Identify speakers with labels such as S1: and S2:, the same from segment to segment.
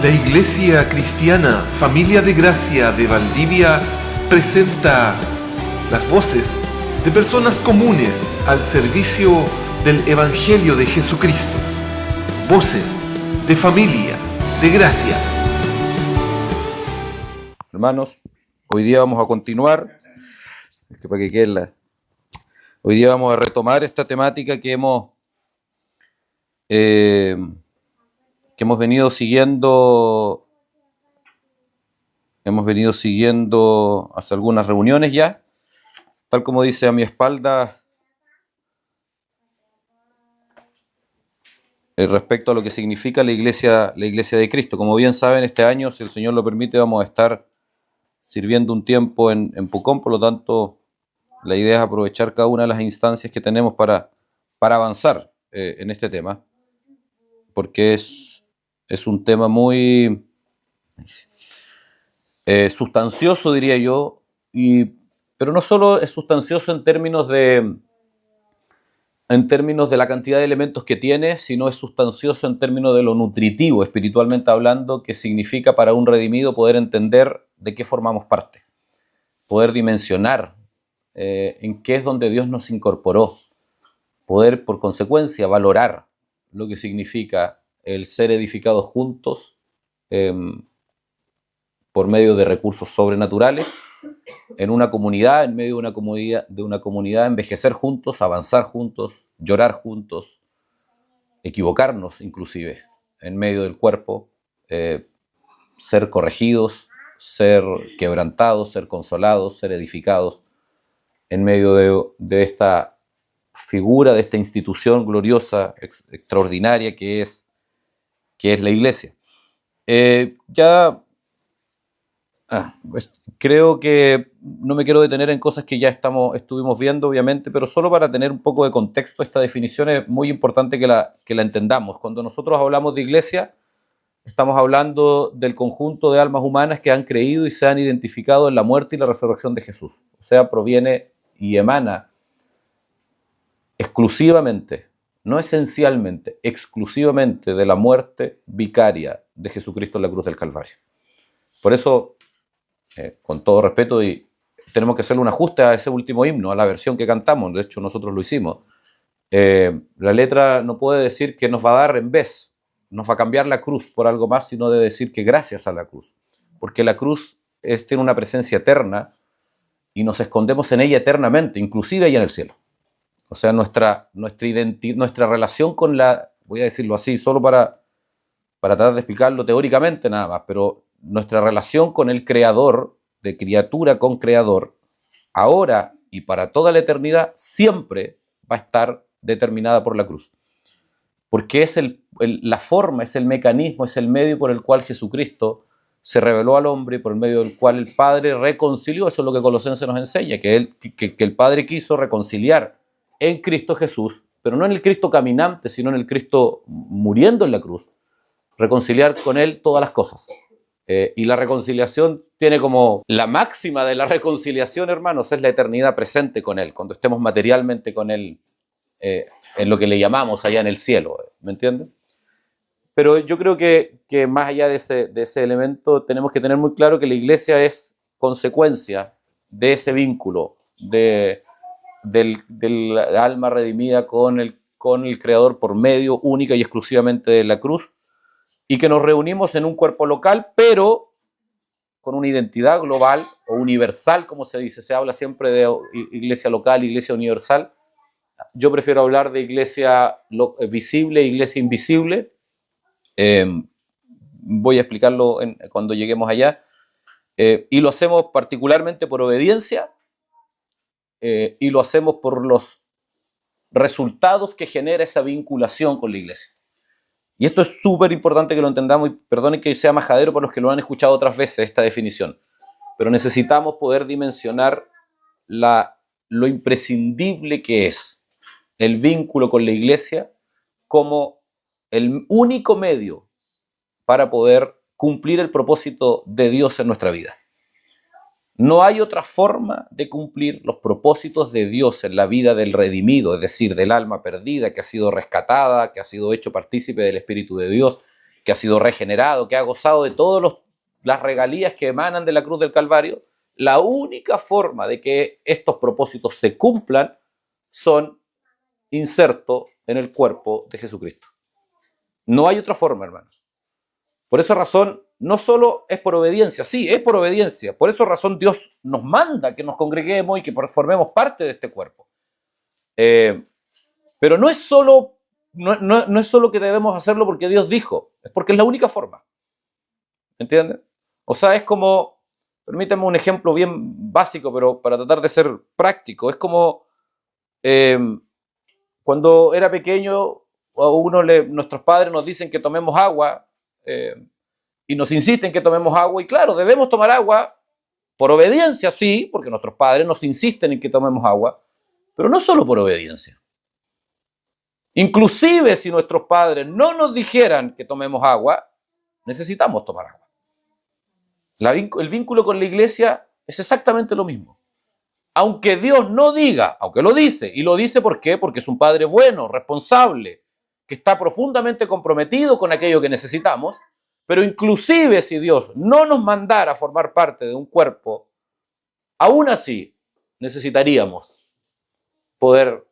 S1: La Iglesia Cristiana Familia de Gracia de Valdivia presenta las voces de personas comunes al servicio del Evangelio de Jesucristo. Voces de Familia de Gracia.
S2: Hermanos, hoy día vamos a continuar, hoy día vamos a retomar esta temática que hemos venido siguiendo. Hemos venido siguiendo hace algunas reuniones ya, tal como dice a mi espalda, respecto a lo que significa la iglesia de Cristo. Como bien saben, este año, si el Señor lo permite, vamos a estar sirviendo un tiempo en Pucón, por lo tanto, la idea es aprovechar cada una de las instancias que tenemos para avanzar en este tema, porque es un tema muy sustancioso, diría yo, pero no solo es sustancioso en términos de la cantidad de elementos que tiene, sino es sustancioso en términos de lo nutritivo, espiritualmente hablando, que significa para un redimido poder entender de qué formamos parte, poder dimensionar en qué es donde Dios nos incorporó, poder, por consecuencia, valorar lo que significa el ser edificados juntos por medio de recursos sobrenaturales, en una comunidad, en medio de una comunidad, envejecer juntos, avanzar juntos, llorar juntos, equivocarnos inclusive, en medio del cuerpo, ser corregidos, ser quebrantados, ser consolados, ser edificados, en medio de esta figura, de esta institución gloriosa, extraordinaria que es la iglesia. Creo que no me quiero detener en cosas que ya estuvimos viendo, obviamente, pero solo para tener un poco de contexto, esta definición es muy importante que la entendamos. Cuando nosotros hablamos de iglesia, estamos hablando del conjunto de almas humanas que han creído y se han identificado en la muerte y la resurrección de Jesús. O sea, proviene y emana exclusivamente, no esencialmente, exclusivamente de la muerte vicaria de Jesucristo en la cruz del Calvario. Por eso, con todo respeto, y tenemos que hacerle un ajuste a ese último himno, a la versión que cantamos, de hecho nosotros lo hicimos. La letra no puede decir que nos va a dar en vez, nos va a cambiar la cruz por algo más, sino de decir que gracias a la cruz, porque la cruz tiene una presencia eterna y nos escondemos en ella eternamente, inclusive allá en el cielo. O sea, nuestra relación con voy a decirlo así, solo para tratar de explicarlo teóricamente nada más, pero nuestra relación con el Creador, de criatura con Creador, ahora y para toda la eternidad, siempre va a estar determinada por la cruz. Porque es la forma, es el mecanismo, es el medio por el cual Jesucristo se reveló al hombre, por el medio del cual el Padre reconcilió. Eso es lo que Colosenses nos enseña, que el Padre quiso reconciliar en Cristo Jesús, pero no en el Cristo caminante, sino en el Cristo muriendo en la cruz, reconciliar con Él todas las cosas. Y la reconciliación tiene como la máxima de la reconciliación, hermanos, es la eternidad presente con Él, cuando estemos materialmente con Él en lo que le llamamos allá en el cielo, ¿me entienden? Pero yo creo que más allá de ese elemento tenemos que tener muy claro que la iglesia es consecuencia de ese vínculo del alma redimida con el Creador por medio única y exclusivamente de la cruz, y que nos reunimos en un cuerpo local, pero con una identidad global o universal, como se dice. Se habla siempre de iglesia local, iglesia universal. Yo prefiero hablar de iglesia visible, iglesia invisible. Voy a explicarlo cuando lleguemos allá. Y lo hacemos particularmente por obediencia, y lo hacemos por los resultados que genera esa vinculación con la iglesia. Y esto es súper importante que lo entendamos, y perdonen que sea majadero para los que lo han escuchado otras veces, esta definición, pero necesitamos poder dimensionar lo imprescindible que es el vínculo con la iglesia como el único medio para poder cumplir el propósito de Dios en nuestra vida. No hay otra forma de cumplir los propósitos de Dios en la vida del redimido, es decir, del alma perdida que ha sido rescatada, que ha sido hecho partícipe del Espíritu de Dios, que ha sido regenerado, que ha gozado de todas las regalías que emanan de la cruz del Calvario, la única forma de que estos propósitos se cumplan son insertos en el cuerpo de Jesucristo. No hay otra forma, hermanos. Por esa razón, no solo es por obediencia, sí, es por obediencia. Por esa razón Dios nos manda que nos congreguemos y que formemos parte de este cuerpo. Pero no es solo que debemos hacerlo porque Dios dijo, es porque es la única forma. ¿Entienden? O sea, es como, permítanme un ejemplo bien básico, pero para tratar de ser práctico, es como cuando era pequeño, nuestros padres nos dicen que tomemos agua y nos insisten que tomemos agua, y claro, debemos tomar agua por obediencia, sí, porque nuestros padres nos insisten en que tomemos agua, pero no solo por obediencia. Inclusive si nuestros padres no nos dijeran que tomemos agua, necesitamos tomar agua. El vínculo con la iglesia es exactamente lo mismo. Aunque Dios no diga, aunque lo dice, y lo dice ¿por qué? Porque es un padre bueno, responsable, que está profundamente comprometido con aquello que necesitamos, pero inclusive si Dios no nos mandara a formar parte de un cuerpo, aún así necesitaríamos poder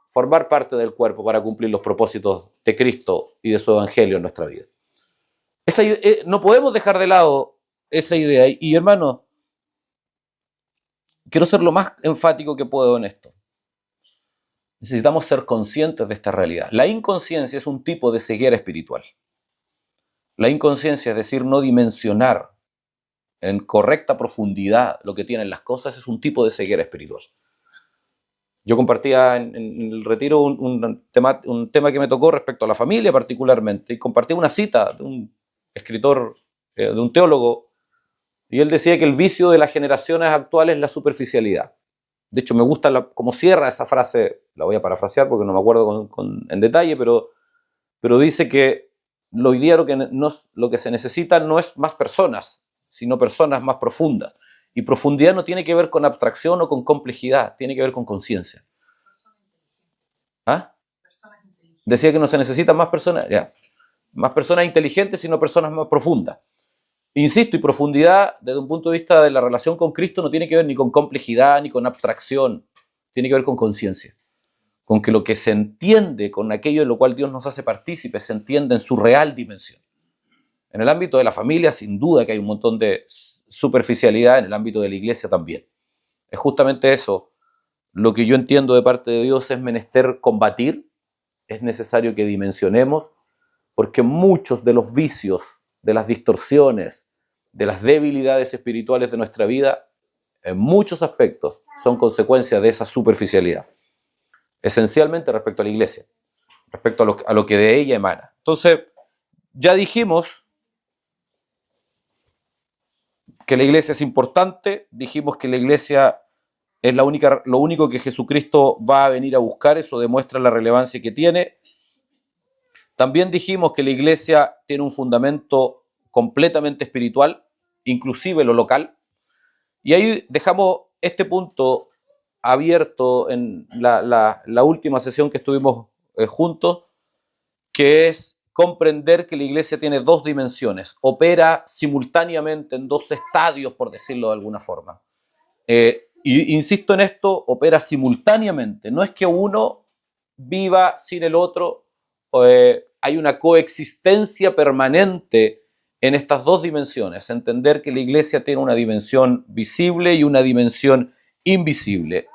S2: formar parte del cuerpo para cumplir los propósitos de Cristo y de su evangelio en nuestra vida. No podemos dejar de lado esa idea. Y hermano, quiero ser lo más enfático que puedo en esto. Necesitamos ser conscientes de esta realidad. La inconsciencia es un tipo de ceguera espiritual. La inconsciencia, es decir, no dimensionar en correcta profundidad lo que tienen las cosas, es un tipo de ceguera espiritual. Yo compartía en el retiro un tema que me tocó respecto a la familia particularmente, y compartí una cita de un escritor, de un teólogo, y él decía que el vicio de las generaciones actuales es la superficialidad. De hecho, me gusta cómo cierra esa frase, la voy a parafrasear porque no me acuerdo en detalle, pero dice que hoy día lo que se necesita no es más personas, sino personas más profundas. Y profundidad no tiene que ver con abstracción o con complejidad, tiene que ver con conciencia. ¿Ah? Decía que no se necesitan más personas, más personas inteligentes, sino personas más profundas. Insisto, y profundidad, desde un punto de vista de la relación con Cristo, no tiene que ver ni con complejidad, ni con abstracción, tiene que ver con conciencia. Con que lo que se entiende, con aquello en lo cual Dios nos hace partícipes, se entiende en su real dimensión. En el ámbito de la familia, sin duda que hay un montón de superficialidad, en el ámbito de la iglesia también. Es justamente eso. Lo que yo entiendo de parte de Dios es menester combatir, es necesario que dimensionemos, porque muchos de los vicios, de las distorsiones, de las debilidades espirituales de nuestra vida, en muchos aspectos son consecuencia de esa superficialidad. Esencialmente respecto a la iglesia, respecto a lo que de ella emana. Entonces, ya dijimos que la iglesia es importante, dijimos que la iglesia es lo único que Jesucristo va a venir a buscar, eso demuestra la relevancia que tiene. También dijimos que la iglesia tiene un fundamento completamente espiritual, inclusive lo local. Y ahí dejamos este punto abierto en la última sesión que estuvimos juntos, que es comprender que la iglesia tiene dos dimensiones, opera simultáneamente en dos estadios, por decirlo de alguna forma. Y insisto en esto, opera simultáneamente, no es que uno viva sin el otro, hay una coexistencia permanente en estas dos dimensiones, entender que la iglesia tiene una dimensión visible y una dimensión invisible,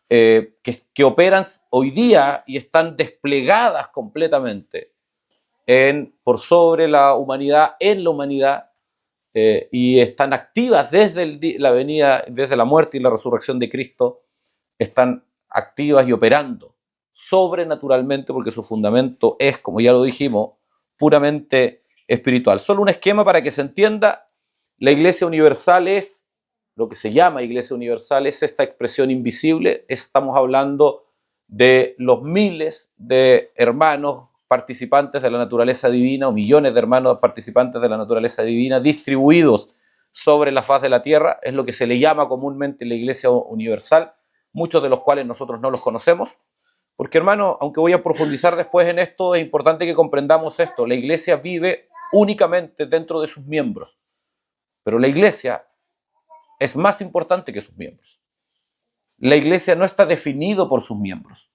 S2: que operan hoy día y están desplegadas completamente por sobre la humanidad, en la humanidad, y están activas desde la venida, desde la muerte y la resurrección de Cristo, están activas y operando sobrenaturalmente, porque su fundamento es, como ya lo dijimos, puramente espiritual. Solo un esquema para que se entienda: la Iglesia Universal es, lo que se llama Iglesia Universal es esta expresión invisible. Estamos hablando de los miles de hermanos participantes de la naturaleza divina, o millones de hermanos participantes de la naturaleza divina distribuidos sobre la faz de la tierra. Es lo que se le llama comúnmente la Iglesia Universal, muchos de los cuales nosotros no los conocemos. Porque, hermano, aunque voy a profundizar después en esto, es importante que comprendamos esto. La iglesia vive únicamente dentro de sus miembros. Pero la iglesia es más importante que sus miembros. La iglesia no está definida por sus miembros.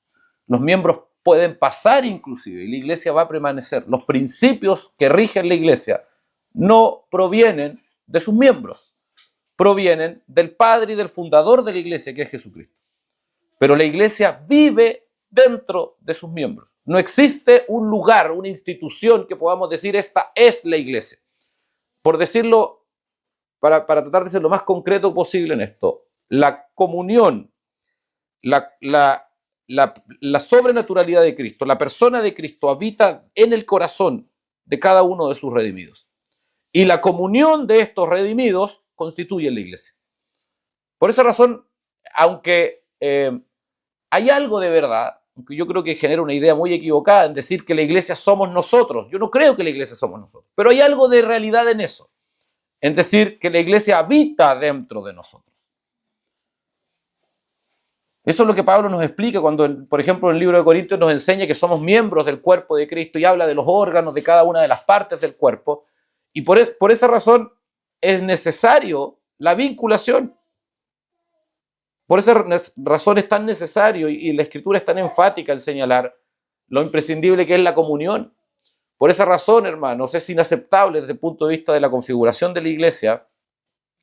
S2: Los miembros pueden pasar inclusive y la iglesia va a permanecer. Los principios que rigen la iglesia no provienen de sus miembros, provienen del Padre y del fundador de la iglesia, que es Jesucristo. Pero la iglesia vive dentro de sus miembros. No existe un lugar, una institución que podamos decir esta es la iglesia. Por decirlo, para tratar de ser lo más concreto posible en esto, la comunión, la sobrenaturalidad de Cristo, la persona de Cristo habita en el corazón de cada uno de sus redimidos. Y la comunión de estos redimidos constituye la iglesia. Por esa razón, aunque hay algo de verdad, aunque yo creo que genera una idea muy equivocada en decir que la iglesia somos nosotros. Yo no creo que la iglesia somos nosotros, pero hay algo de realidad en eso, en decir que la iglesia habita dentro de nosotros. Eso es lo que Pablo nos explica cuando, por ejemplo, en el libro de Corintios nos enseña que somos miembros del cuerpo de Cristo y habla de los órganos de cada una de las partes del cuerpo. Y por esa razón es necesario la vinculación. Por esa razón es tan necesario y la Escritura es tan enfática en señalar lo imprescindible que es la comunión. Por esa razón, hermanos, es inaceptable desde el punto de vista de la configuración de la iglesia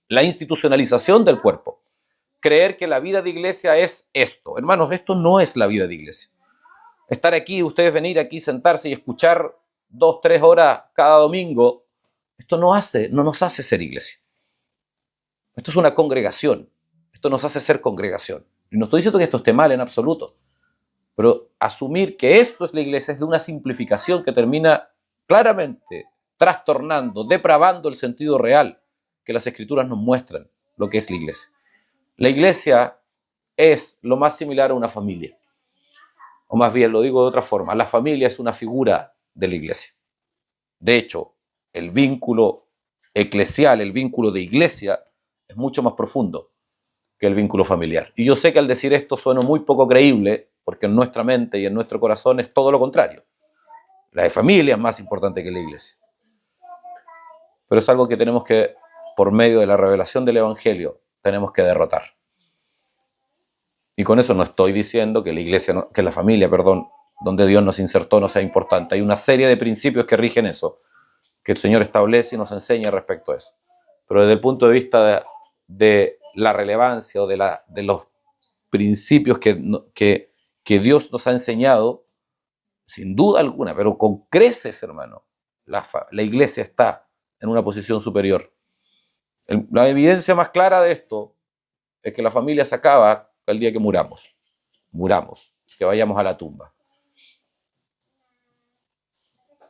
S2: la institucionalización del cuerpo. Creer que la vida de iglesia es esto. Hermanos, esto no es la vida de iglesia. Estar aquí, ustedes venir aquí, sentarse y escuchar 2, 3 horas cada domingo, esto no nos hace ser iglesia. Esto es una congregación. Esto nos hace ser congregación. Y no estoy diciendo que esto esté mal en absoluto, pero asumir que esto es la iglesia es de una simplificación que termina claramente trastornando, depravando el sentido real que las Escrituras nos muestran lo que es la iglesia. La iglesia es lo más similar a una familia. O más bien, lo digo de otra forma, la familia es una figura de la iglesia. De hecho, el vínculo eclesial, el vínculo de iglesia, es mucho más profundo que el vínculo familiar. Y yo sé que al decir esto suena muy poco creíble, porque en nuestra mente y en nuestro corazón es todo lo contrario. La de familia es más importante que la iglesia. Pero es algo que tenemos que, por medio de la revelación del Evangelio, tenemos que derrotar. Y con eso no estoy diciendo que la iglesia, que la familia, donde Dios nos insertó no sea importante. Hay una serie de principios que rigen eso, que el Señor establece y nos enseña respecto a eso. Pero desde el punto de vista de la relevancia o de los principios que Dios nos ha enseñado, sin duda alguna, pero con creces, hermano, la iglesia está en una posición superior. La evidencia más clara de esto es que la familia se acaba el día que muramos, que vayamos a la tumba.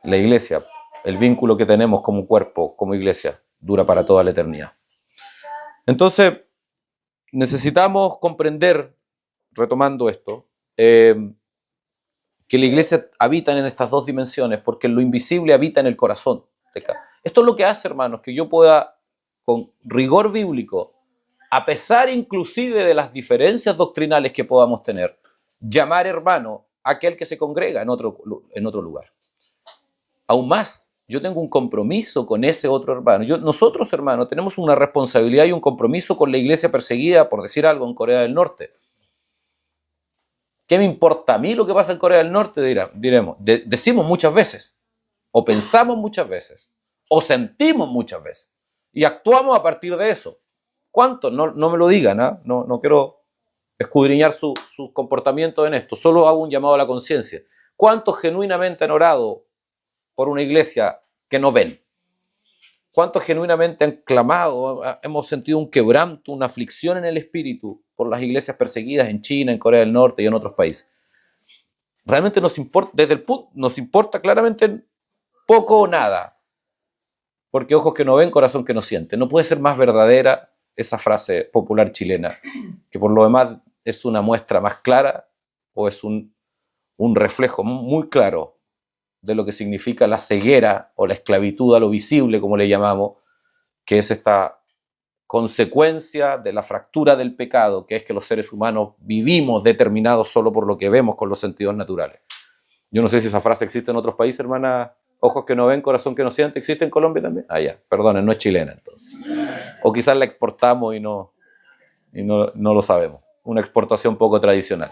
S2: La iglesia, el vínculo que tenemos como cuerpo, como iglesia, dura para toda la eternidad. Entonces, necesitamos comprender, retomando esto, que la iglesia habita en estas dos dimensiones, porque lo invisible habita en el corazón. Esto es lo que hace, hermanos, que yo pueda, con rigor bíblico, a pesar inclusive de las diferencias doctrinales que podamos tener, llamar hermano a aquel que se congrega en otro lugar. Aún más, yo tengo un compromiso con ese otro hermano. Nosotros, hermanos, tenemos una responsabilidad y un compromiso con la iglesia perseguida, por decir algo, en Corea del Norte. ¿Qué me importa a mí lo que pasa en Corea del Norte? Decimos muchas veces, o pensamos muchas veces, o sentimos muchas veces, y actuamos a partir de eso. ¿Cuántos? No me lo digan, ¿eh? No quiero escudriñar su comportamiento en esto, solo hago un llamado a la conciencia. ¿Cuántos genuinamente han orado por una iglesia que no ven? ¿Cuántos genuinamente han clamado, hemos sentido un quebranto, una aflicción en el espíritu por las iglesias perseguidas en China, en Corea del Norte y en otros países? Realmente nos importa claramente poco o nada, porque ojos que no ven, corazón que no siente. No puede ser más verdadera esa frase popular chilena, que por lo demás es una muestra más clara o es un reflejo muy claro de lo que significa la ceguera o la esclavitud a lo visible, como le llamamos, que es esta consecuencia de la fractura del pecado, que es que los seres humanos vivimos determinados solo por lo que vemos con los sentidos naturales. Yo no sé si esa frase existe en otros países, hermana Ojos que no ven, corazón que no siente, ¿existe en Colombia también? Ah, ya, perdonen, no es chilena entonces. O quizás la exportamos y no lo sabemos. Una exportación poco tradicional.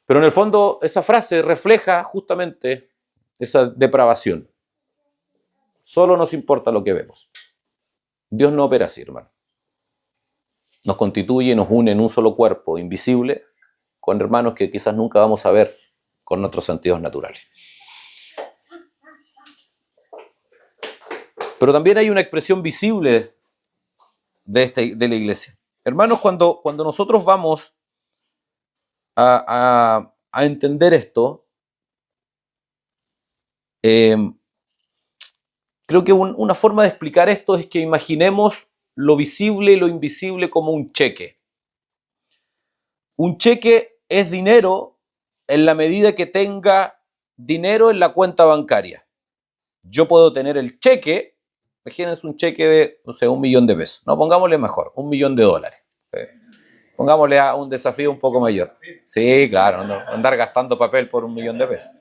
S2: Pero en el fondo esa frase refleja justamente esa depravación. Solo nos importa lo que vemos. Dios no opera así, hermano. Nos constituye, nos une en un solo cuerpo invisible con hermanos que quizás nunca vamos a ver con nuestros sentidos naturales. Pero también hay una expresión visible de la iglesia. Hermanos, cuando nosotros vamos a entender esto, creo que una forma de explicar esto es que imaginemos lo visible y lo invisible como un cheque. Un cheque es dinero en la medida que tenga dinero en la cuenta bancaria. Yo puedo tener el cheque, imagínense un cheque de, no sé, 1 millón de pesos. No, pongámosle mejor, $1 millón. Pongámosle a un desafío un poco mayor. Sí, claro, no andar gastando papel por 1 millón de pesos.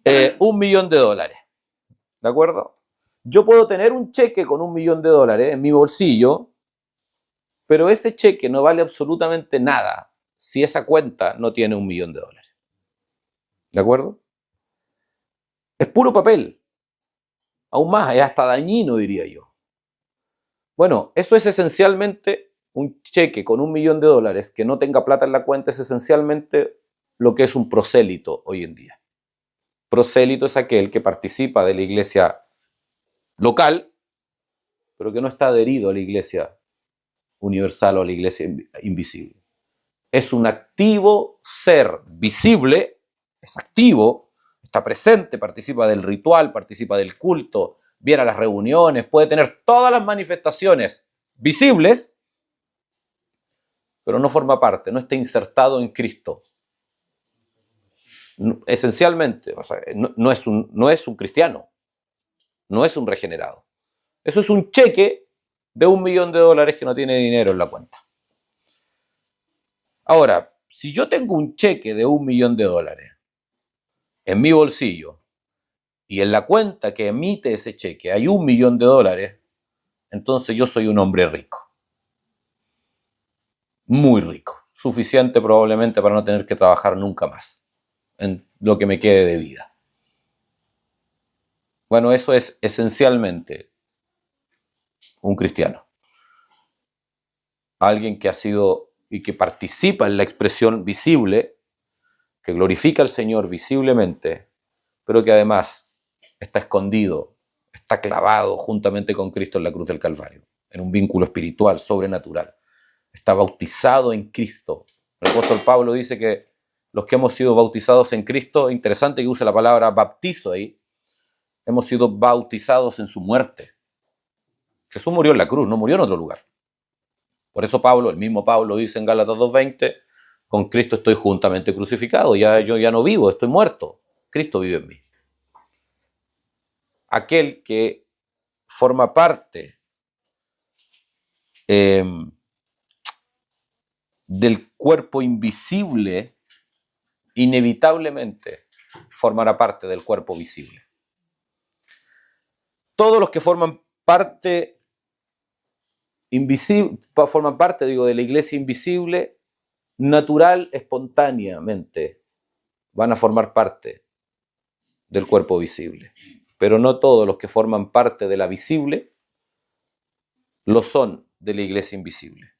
S2: $1 millón. ¿De acuerdo? Yo puedo tener un cheque con $1 millón en mi bolsillo, pero ese cheque no vale absolutamente nada si esa cuenta no tiene $1 millón. ¿De acuerdo? Es puro papel. Aún más, es hasta dañino, diría yo. Bueno, eso es esencialmente un cheque con $1 millón que no tenga plata en la cuenta, es esencialmente lo que es un prosélito hoy en día. Prosélito es aquel que participa de la iglesia local, pero que no está adherido a la iglesia universal o a la iglesia invisible. Es un activo ser visible, es activo, está presente, participa del ritual, participa del culto, viene a las reuniones, puede tener todas las manifestaciones visibles, pero no forma parte, no está insertado en Cristo. Esencialmente, o sea, no es un cristiano, no es un regenerado. Eso es un cheque de $1 millón que no tiene dinero en la cuenta. Ahora, si yo tengo un cheque de $1 millón en mi bolsillo y en la cuenta que emite ese cheque hay $1 millón, entonces yo soy un hombre rico. Muy rico. Suficiente probablemente para no tener que trabajar nunca más en lo que me quede de vida. Bueno, eso es esencialmente un cristiano. Alguien que ha sido y que participa en la expresión visible, que glorifica al Señor visiblemente, pero que además está escondido, está clavado juntamente con Cristo en la cruz del Calvario, en un vínculo espiritual, sobrenatural. Está bautizado en Cristo. El apóstol Pablo dice que los que hemos sido bautizados en Cristo, interesante que use la palabra bautizo ahí, hemos sido bautizados en su muerte. Jesús murió en la cruz, no murió en otro lugar. Por eso Pablo, el mismo Pablo dice en Gálatas 2:20, con Cristo estoy juntamente crucificado, yo ya no vivo, estoy muerto, Cristo vive en mí. Aquel que forma parte del cuerpo invisible, inevitablemente formará parte del cuerpo visible. Todos los que forman parte de la iglesia invisible, natural, espontáneamente, van a formar parte del cuerpo visible. Pero no todos los que forman parte de la visible lo son de la iglesia invisible.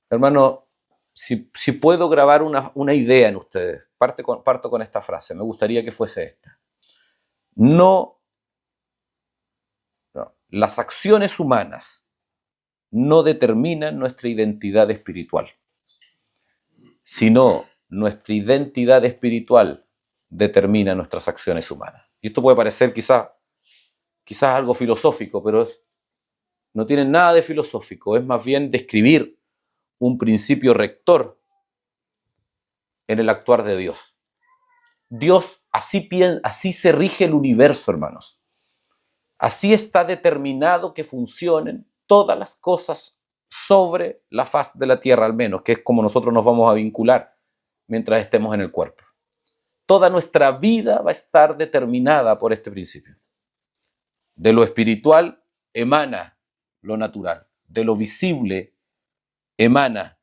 S2: Hermano, si puedo grabar una idea en ustedes, parto con esta frase, me gustaría que fuese esta. No, las acciones humanas no determinan nuestra identidad espiritual, sino nuestra identidad espiritual determina nuestras acciones humanas. Y esto puede parecer quizás algo filosófico, pero no tiene nada de filosófico, es más bien describir un principio rector en el actuar de Dios. Dios así se rige el universo, hermanos. Así está determinado que funcionen todas las cosas sobre la faz de la tierra, al menos, que es como nosotros nos vamos a vincular mientras estemos en el cuerpo. toda nuestra vida va a estar determinada por este principio. De lo espiritual emana lo natural, de lo visible emana,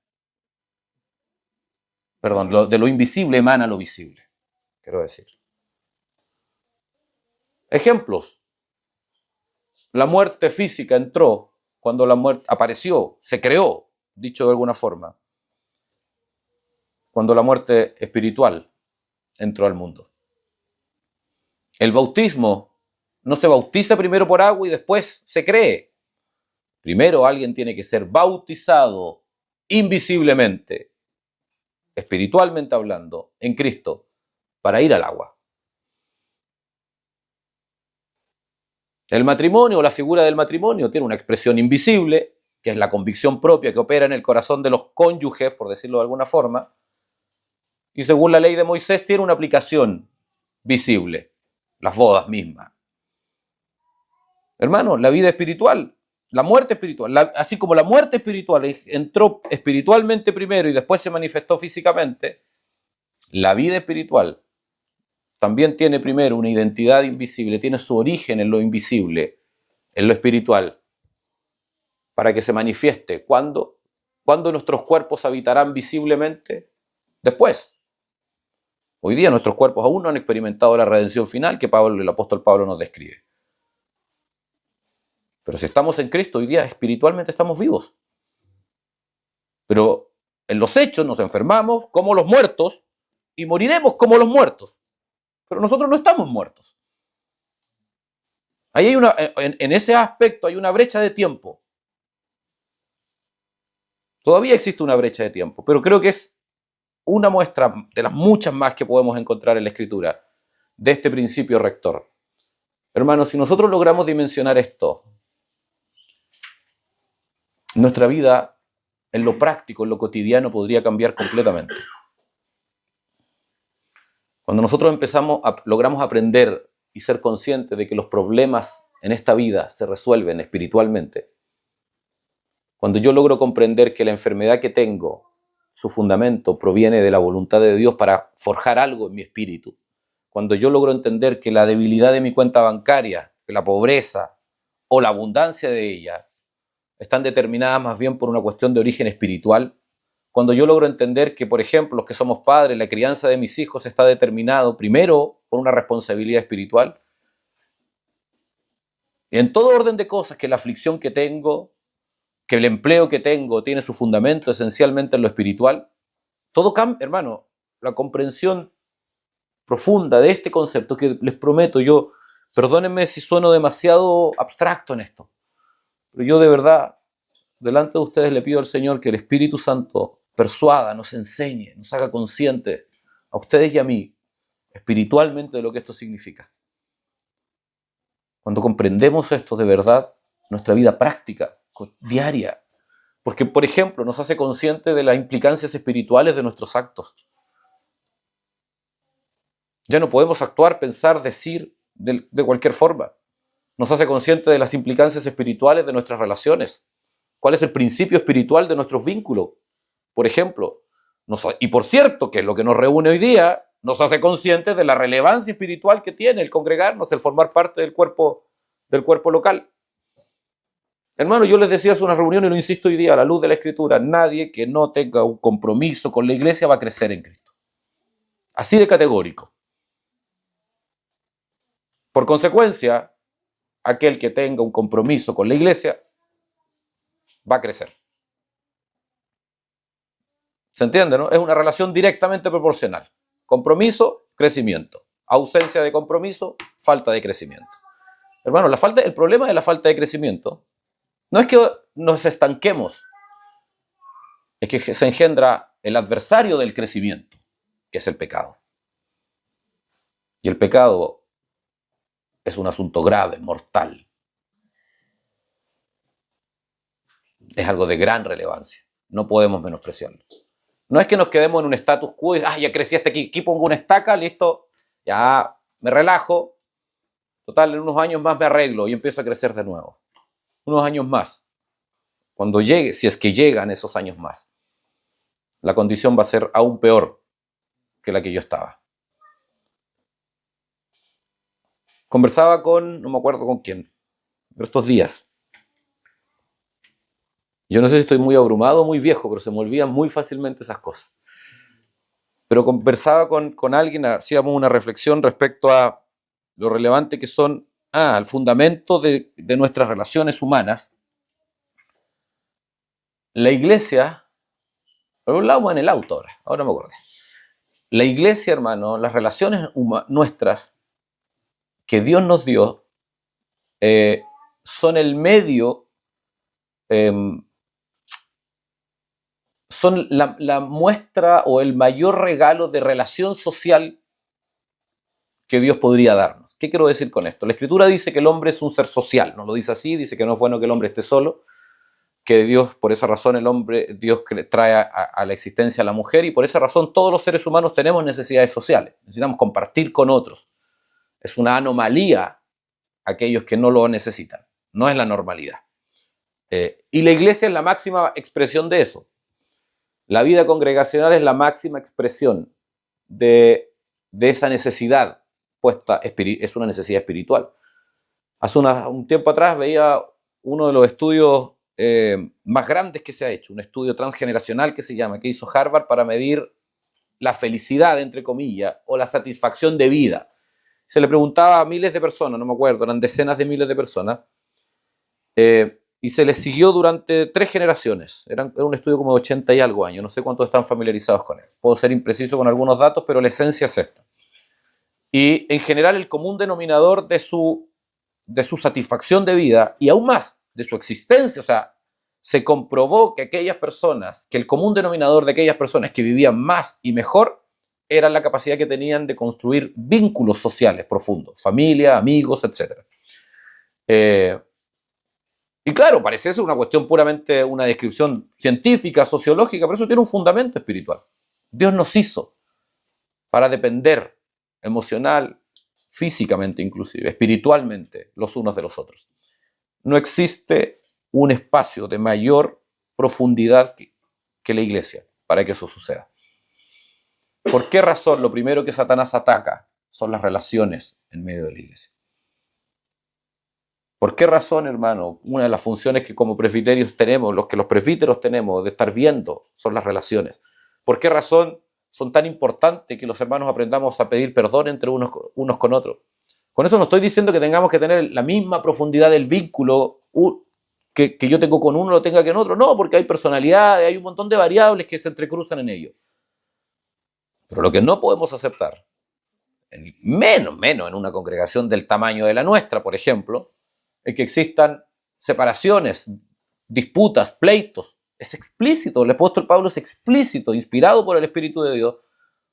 S2: perdón, de lo invisible emana lo visible, quiero decir. Ejemplos. La muerte física entró cuando la muerte apareció, se creó, dicho de alguna forma, cuando la muerte espiritual entró al mundo. El bautismo no se bautiza primero por agua y después se cree. Primero alguien tiene que ser bautizado invisiblemente, espiritualmente hablando, en Cristo, para ir al agua. El matrimonio o la figura del matrimonio tiene una expresión invisible, que es la convicción propia que opera en el corazón de los cónyuges, por decirlo de alguna forma, y según la ley de Moisés tiene una aplicación visible, las bodas mismas. Hermano, la vida espiritual, la muerte espiritual, así como la muerte espiritual entró espiritualmente primero y después se manifestó físicamente, la vida espiritual también tiene primero una identidad invisible, tiene su origen en lo invisible, en lo espiritual, para que se manifieste. ¿Cuándo? ¿Cuándo nuestros cuerpos habitarán visiblemente? Después. Hoy día nuestros cuerpos aún no han experimentado la redención final que el apóstol Pablo nos describe. Pero si estamos en Cristo, hoy día espiritualmente estamos vivos. Pero en los hechos nos enfermamos como los muertos y moriremos como los muertos. Pero nosotros no estamos muertos. Ahí hay en ese aspecto hay una brecha de tiempo. Todavía existe una brecha de tiempo, pero creo que es una muestra de las muchas más que podemos encontrar en la Escritura de este principio rector. Hermanos, si nosotros logramos dimensionar esto, nuestra vida en lo práctico, en lo cotidiano, podría cambiar completamente. Cuando nosotros logramos aprender y ser conscientes de que los problemas en esta vida se resuelven espiritualmente, cuando yo logro comprender que la enfermedad que tengo, su fundamento proviene de la voluntad de Dios para forjar algo en mi espíritu, cuando yo logro entender que la debilidad de mi cuenta bancaria, que la pobreza o la abundancia de ella están determinadas más bien por una cuestión de origen espiritual, cuando yo logro entender que, por ejemplo, los que somos padres, la crianza de mis hijos está determinado primero por una responsabilidad espiritual, y en todo orden de cosas, que la aflicción que tengo, que el empleo que tengo tiene su fundamento esencialmente en lo espiritual, todo cambia, hermano. La comprensión profunda de este concepto, que les prometo, perdónenme si sueno demasiado abstracto en esto, pero yo de verdad, delante de ustedes le pido al Señor que el Espíritu Santo persuada, nos enseñe, nos haga conscientes a ustedes y a mí espiritualmente de lo que esto significa. Cuando comprendemos esto de verdad, nuestra vida práctica, diaria, porque por ejemplo nos hace conscientes de las implicancias espirituales de nuestros actos. Ya no podemos actuar, pensar, decir de cualquier forma. Nos hace conscientes de las implicancias espirituales de nuestras relaciones. ¿Cuál es el principio espiritual de nuestros vínculos? Por ejemplo, y por cierto, que es lo que nos reúne hoy día, nos hace conscientes de la relevancia espiritual que tiene el congregarnos, el formar parte del cuerpo local. Hermano, yo les decía hace una reunión y lo insisto hoy día, a la luz de la Escritura, nadie que no tenga un compromiso con la iglesia va a crecer en Cristo. Así de categórico. Por consecuencia, aquel que tenga un compromiso con la iglesia va a crecer. ¿Se entiende, no? Es una relación directamente proporcional. Compromiso, crecimiento. Ausencia de compromiso, falta de crecimiento. Hermano, el problema de la falta de crecimiento no es que nos estanquemos, es que se engendra el adversario del crecimiento, que es el pecado. Y el pecado es un asunto grave, mortal. Es algo de gran relevancia. No podemos menospreciarlo. No es que nos quedemos en un status quo y ya crecí hasta aquí pongo una estaca, listo, ya me relajo. Total, en unos años más me arreglo y empiezo a crecer de nuevo. Unos años más. Cuando llegue, si es que llegan esos años más, la condición va a ser aún peor que la que yo estaba. Conversaba con, no me acuerdo con quién, pero estos días. Yo no sé si estoy muy abrumado o muy viejo, pero se me olvidan muy fácilmente esas cosas. Pero conversaba con alguien, hacíamos una reflexión respecto a lo relevante que son, al fundamento de nuestras relaciones humanas. La iglesia, lo hablábamos en el auto ahora me acuerdo. La iglesia, hermano, las relaciones nuestras que Dios nos dio, son el medio, son la muestra o el mayor regalo de relación social que Dios podría darnos. ¿Qué quiero decir con esto? La Escritura dice que el hombre es un ser social, no lo dice así, dice que no es bueno que el hombre esté solo, que Dios, por esa razón Dios trae a la existencia a la mujer, y por esa razón todos los seres humanos tenemos necesidades sociales, necesitamos compartir con otros. Es una anomalía aquellos que no lo necesitan, no es la normalidad. Y la iglesia es la máxima expresión de eso. La vida congregacional es la máxima expresión de esa necesidad puesta, es una necesidad espiritual. Hace un tiempo atrás veía uno de los estudios más grandes que se ha hecho, un estudio transgeneracional que se llama, que hizo Harvard para medir la felicidad, entre comillas, o la satisfacción de vida. Se le preguntaba a miles de personas, no me acuerdo, eran decenas de miles de personas, y se les siguió durante 3 generaciones. Era un estudio como de 80 y algo años, no sé cuántos están familiarizados con él. Puedo ser impreciso con algunos datos, pero la esencia es esta. Y en general el común denominador de su satisfacción de vida, y aún más, de su existencia, o sea, se comprobó que el común denominador de aquellas personas que vivían más y mejor, era la capacidad que tenían de construir vínculos sociales profundos, familia, amigos, etc. Y claro, parece ser una cuestión puramente, una descripción científica, sociológica, pero eso tiene un fundamento espiritual. Dios nos hizo para depender emocional, físicamente inclusive, espiritualmente, los unos de los otros. No existe un espacio de mayor profundidad que la iglesia para que eso suceda. ¿Por qué razón lo primero que Satanás ataca son las relaciones en medio de la iglesia? ¿Por qué razón, hermano? Una de las funciones que como presbiterios tenemos, los presbíteros tenemos de estar viendo, son las relaciones. ¿Por qué razón son tan importantes que los hermanos aprendamos a pedir perdón entre unos con otros? Con eso no estoy diciendo que tengamos que tener la misma profundidad del vínculo que yo tengo con uno lo tenga que en otro. No, porque hay personalidades, hay un montón de variables que se entrecruzan en ello. Pero lo que no podemos aceptar, menos en una congregación del tamaño de la nuestra, por ejemplo, es que existan separaciones, disputas, pleitos. Es explícito, el apóstol Pablo es explícito, inspirado por el Espíritu de Dios,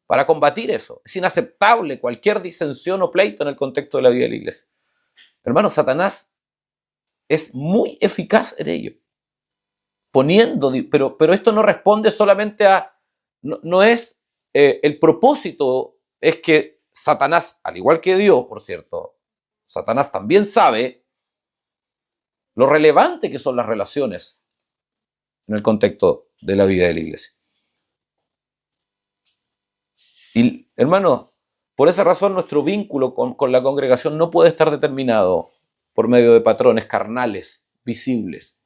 S2: para combatir eso. Es inaceptable cualquier disensión o pleito en el contexto de la vida de la iglesia. Hermano, Satanás es muy eficaz en ello. Pero esto no responde solamente a... No es... el propósito es que Satanás, al igual que Dios, por cierto, Satanás también sabe lo relevante que son las relaciones en el contexto de la vida de la iglesia. Y, hermano, por esa razón nuestro vínculo con la congregación no puede estar determinado por medio de patrones carnales, visibles.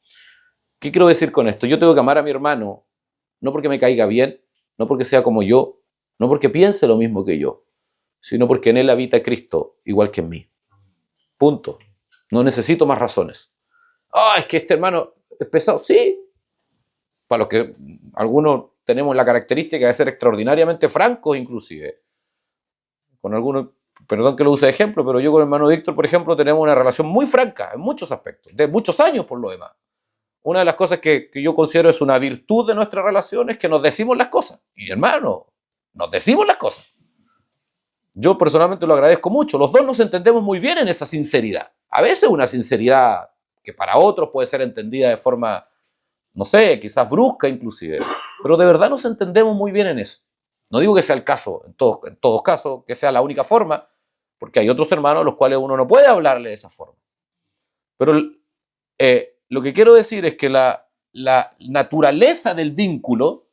S2: ¿Qué quiero decir con esto? Yo tengo que amar a mi hermano, no porque me caiga bien, no porque sea como yo, no porque piense lo mismo que yo, sino porque en él habita Cristo, igual que en mí. Punto. No necesito más razones. Es que este hermano es pesado. Sí. Para los que algunos tenemos la característica de ser extraordinariamente francos, inclusive. Con algunos, perdón que lo use de ejemplo, pero yo con el hermano Víctor, por ejemplo, tenemos una relación muy franca en muchos aspectos, de muchos años por lo demás. Una de las cosas que yo considero es una virtud de nuestra relación es que nos decimos las cosas. Y hermano, nos decimos las cosas. Yo personalmente lo agradezco mucho. Los dos nos entendemos muy bien en esa sinceridad. A veces una sinceridad que para otros puede ser entendida de forma, no sé, quizás brusca inclusive. Pero de verdad nos entendemos muy bien en eso. No digo que sea el caso, en todos casos, que sea la única forma, porque hay otros hermanos a los cuales uno no puede hablarle de esa forma. Pero lo que quiero decir es que la naturaleza del vínculo,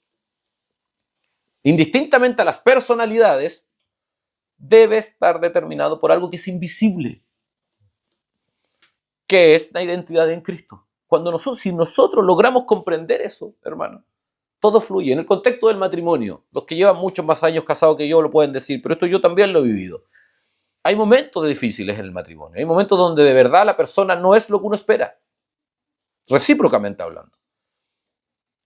S2: indistintamente a las personalidades, debe estar determinado por algo que es invisible, ¿Qué es la identidad en Cristo? Si nosotros logramos comprender eso, hermano, todo fluye. En el contexto del matrimonio, los que llevan muchos más años casados que yo lo pueden decir, pero esto yo también lo he vivido. Hay momentos difíciles en el matrimonio, hay momentos donde de verdad la persona no es lo que uno espera, recíprocamente hablando.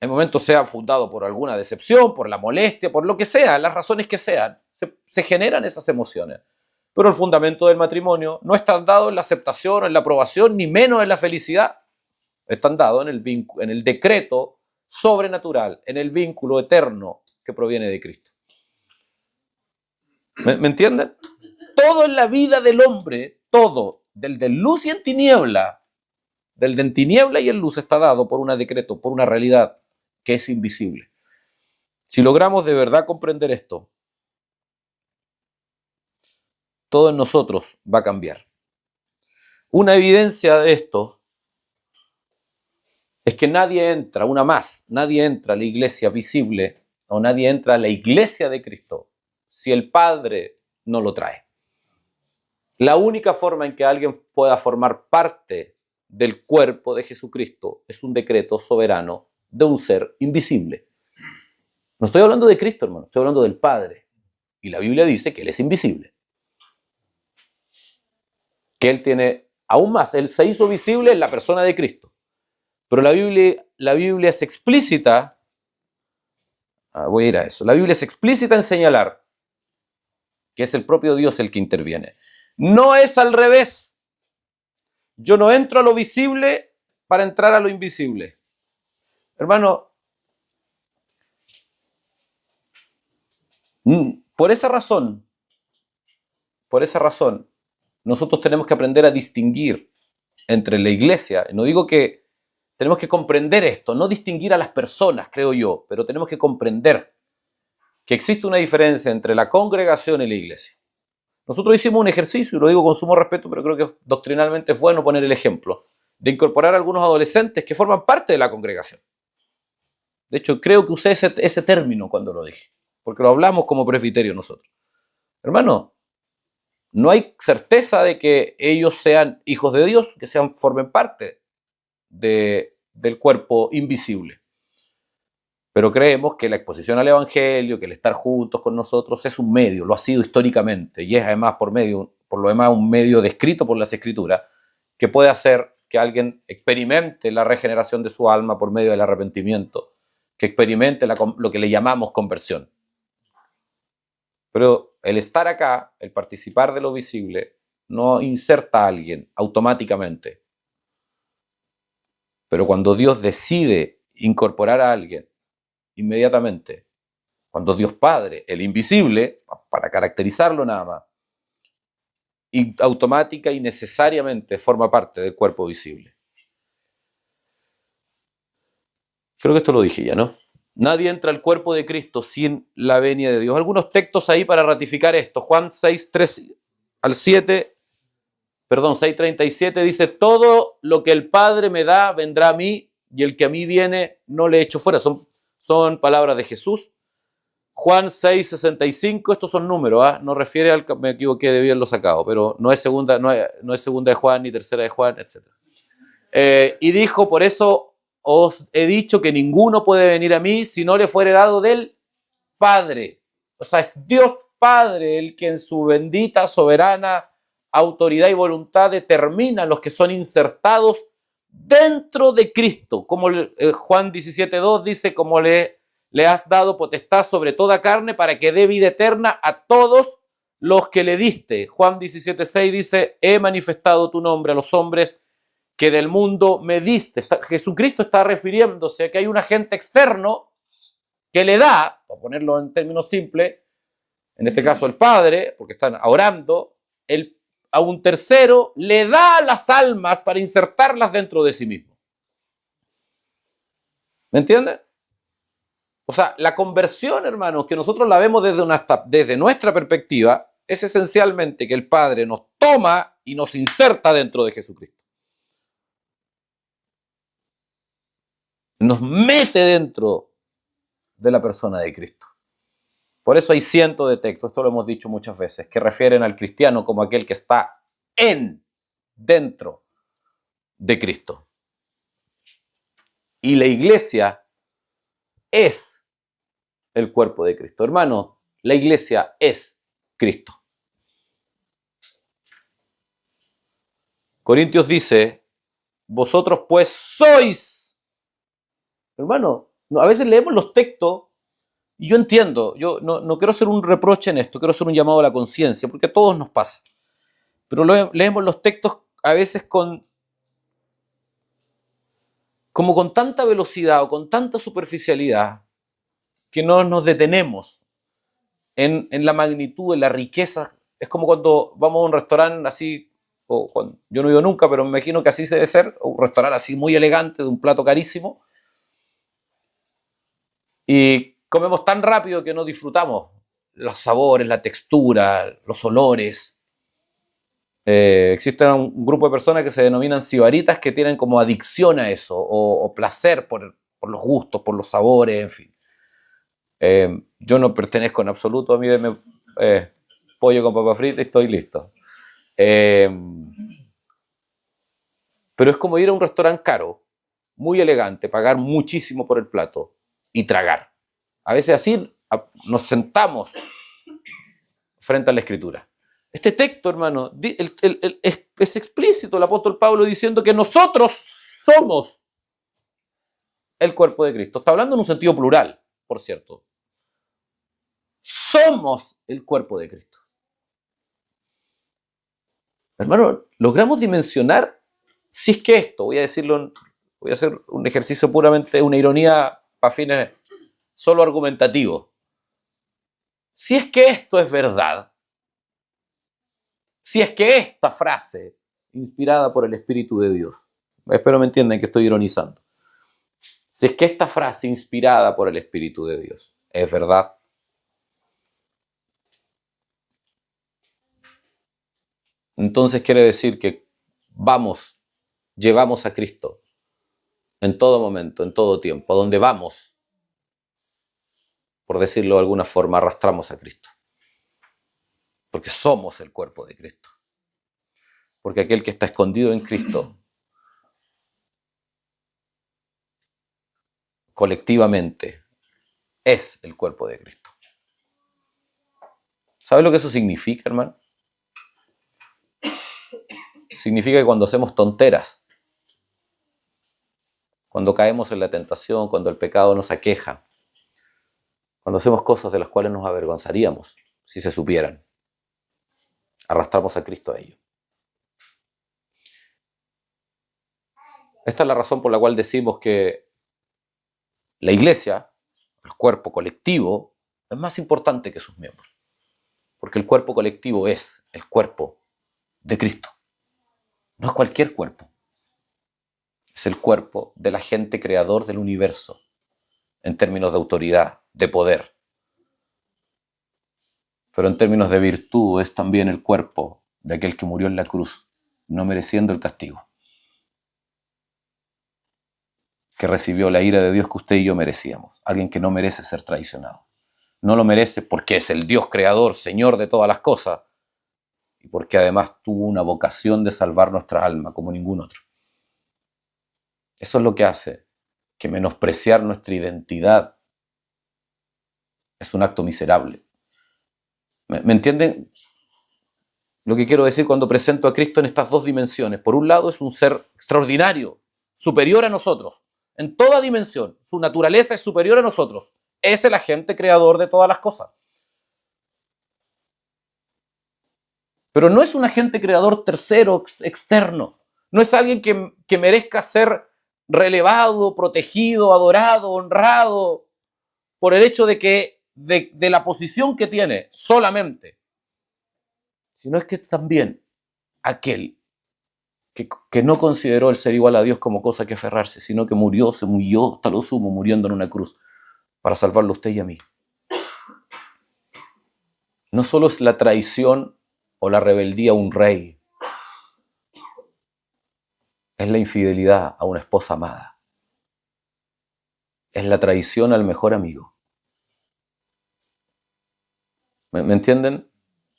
S2: Hay momentos sean fundados por alguna decepción, por la molestia, por lo que sea, las razones que sean, se generan esas emociones. Pero el fundamento del matrimonio no está dado en la aceptación o en la aprobación, ni menos en la felicidad. Están dados en el decreto sobrenatural, en el vínculo eterno que proviene de Cristo. ¿Me entienden? Todo en la vida del hombre, todo, del de luz y en tiniebla, del de en tiniebla y en luz está dado por un decreto, por una realidad que es invisible. Si logramos de verdad comprender esto, todo en nosotros va a cambiar. Una evidencia de esto es que nadie entra a la iglesia visible o nadie entra a la iglesia de Cristo si el Padre no lo trae. La única forma en que alguien pueda formar parte del cuerpo de Jesucristo es un decreto soberano de un ser invisible. No estoy hablando de Cristo, hermano, estoy hablando del Padre. Y la Biblia dice que Él es invisible. Que Él tiene, aún más, Él se hizo visible en la persona de Cristo. Pero la Biblia es explícita, voy a ir a eso, la Biblia es explícita en señalar que es el propio Dios el que interviene. No es al revés. Yo no entro a lo visible para entrar a lo invisible. Hermano, por esa razón, nosotros tenemos que aprender a distinguir entre la iglesia. No digo que tenemos que comprender esto, no distinguir a las personas, creo yo, pero tenemos que comprender que existe una diferencia entre la congregación y la iglesia. Nosotros hicimos un ejercicio, y lo digo con sumo respeto, pero creo que doctrinalmente es bueno poner el ejemplo, de incorporar a algunos adolescentes que forman parte de la congregación. De hecho, creo que usé ese término cuando lo dije, porque lo hablamos como presbiterio nosotros. Hermano, no hay certeza de que ellos sean hijos de Dios, que formen parte del cuerpo invisible. Pero creemos que la exposición al Evangelio, que el estar juntos con nosotros es un medio, lo ha sido históricamente, y es además por lo demás un medio descrito por las Escrituras, que puede hacer que alguien experimente la regeneración de su alma por medio del arrepentimiento, que experimente lo que le llamamos conversión. Pero el estar acá, el participar de lo visible, no inserta a alguien automáticamente. Pero cuando Dios decide incorporar a alguien, inmediatamente, cuando Dios Padre, el invisible, para caracterizarlo nada más, y automática y necesariamente forma parte del cuerpo visible. Creo que esto lo dije ya, ¿no? Nadie entra al cuerpo de Cristo sin la venia de Dios. Algunos textos ahí para ratificar esto. Juan 6:37 dice: todo lo que el Padre me da vendrá a mí, y el que a mí viene no le echo fuera. Son palabras de Jesús. Juan 6:65, estos son números, no refiere me equivoqué, debí haberlo sacado, pero no es segunda de Juan ni tercera de Juan, etc. Y dijo: por eso os he dicho que ninguno puede venir a mí si no le fuere dado del Padre. O sea, es Dios Padre el que en su bendita, soberana autoridad y voluntad determina los que son insertados dentro de Cristo. Como Juan 17:2 dice: como le has dado potestad sobre toda carne para que dé vida eterna a todos los que le diste. Juan 17:6 dice: he manifestado tu nombre a los hombres que del mundo me diste. Jesucristo está refiriéndose a que hay un agente externo que le da, para ponerlo en términos simples, en este caso el Padre, porque están orando, a un tercero le da las almas para insertarlas dentro de sí mismo. ¿Me entienden? O sea, la conversión, hermanos, que nosotros la vemos desde nuestra perspectiva, es esencialmente que el Padre nos toma y nos inserta dentro de Jesucristo. Nos mete dentro de la persona de Cristo. Por eso hay cientos de textos, esto lo hemos dicho muchas veces, que refieren al cristiano como aquel que está dentro de Cristo. Y la iglesia es el cuerpo de Cristo. Hermano, la iglesia es Cristo. Corintios dice, vosotros pues sois. Hermano, a veces leemos los textos y yo entiendo, yo no quiero hacer un reproche en esto, quiero hacer un llamado a la conciencia, porque a todos nos pasa. Pero leemos los textos a veces como con tanta velocidad o con tanta superficialidad que no nos detenemos en la magnitud, en la riqueza. Es como cuando vamos a un restaurante así, yo no he ido nunca, pero me imagino que así debe ser, un restaurante así muy elegante, de un plato carísimo, y comemos tan rápido que no disfrutamos los sabores, la textura, los olores. Existe un grupo de personas que se denominan sibaritas que tienen como adicción a eso, o placer por los gustos, por los sabores, en fin. Yo no pertenezco en absoluto, a mí deme pollo con papa frita y estoy listo. Pero es como ir a un restaurante caro, muy elegante, pagar muchísimo por el plato y tragar. A veces así nos sentamos frente a la Escritura. Este texto, hermano, es explícito el apóstol Pablo diciendo que nosotros somos el cuerpo de Cristo. Está hablando en un sentido plural, por cierto. Somos el cuerpo de Cristo. Hermano, logramos dimensionar, si es que esto, voy a hacer un ejercicio puramente, una ironía para fines solo argumentativos. Si es que esto es verdad, si es que esta frase, inspirada por el Espíritu de Dios, espero me entiendan que estoy ironizando, si es que esta frase inspirada por el Espíritu de Dios es verdad, entonces quiere decir que llevamos a Cristo en todo momento, en todo tiempo, a donde vamos, por decirlo de alguna forma, arrastramos a Cristo. Porque somos el cuerpo de Cristo. Porque aquel que está escondido en Cristo, colectivamente, es el cuerpo de Cristo. ¿Sabe lo que eso significa, hermano? Significa que cuando hacemos tonteras, cuando caemos en la tentación, cuando el pecado nos aqueja, cuando hacemos cosas de las cuales nos avergonzaríamos, si se supieran, arrastramos a Cristo a ello. Esta es la razón por la cual decimos que la iglesia, el cuerpo colectivo, es más importante que sus miembros. Porque el cuerpo colectivo es el cuerpo de Cristo. No es cualquier cuerpo. Es el cuerpo del agente creador del universo, en términos de autoridad, de poder. Pero en términos de virtud es también el cuerpo de aquel que murió en la cruz, no mereciendo el castigo, que recibió la ira de Dios que usted y yo merecíamos. Alguien que no merece ser traicionado. No lo merece porque es el Dios creador, Señor de todas las cosas, y porque además tuvo una vocación de salvar nuestra alma como ningún otro. Eso es lo que hace que menospreciar nuestra identidad es un acto miserable. ¿Me entienden lo que quiero decir cuando presento a Cristo en estas dos dimensiones? Por un lado es un ser extraordinario, superior a nosotros, en toda dimensión. Su naturaleza es superior a nosotros. Es el agente creador de todas las cosas. Pero no es un agente creador tercero, externo. No es alguien que merezca ser relevado, protegido, adorado, honrado por el hecho de la posición que tiene solamente, sino es que también aquel que no consideró el ser igual a Dios como cosa que aferrarse, sino que se murió hasta lo sumo, muriendo en una cruz para salvarlo a usted y a mí. No solo es la traición o la rebeldía a un rey, es la infidelidad a una esposa amada. Es la traición al mejor amigo. ¿Me entienden?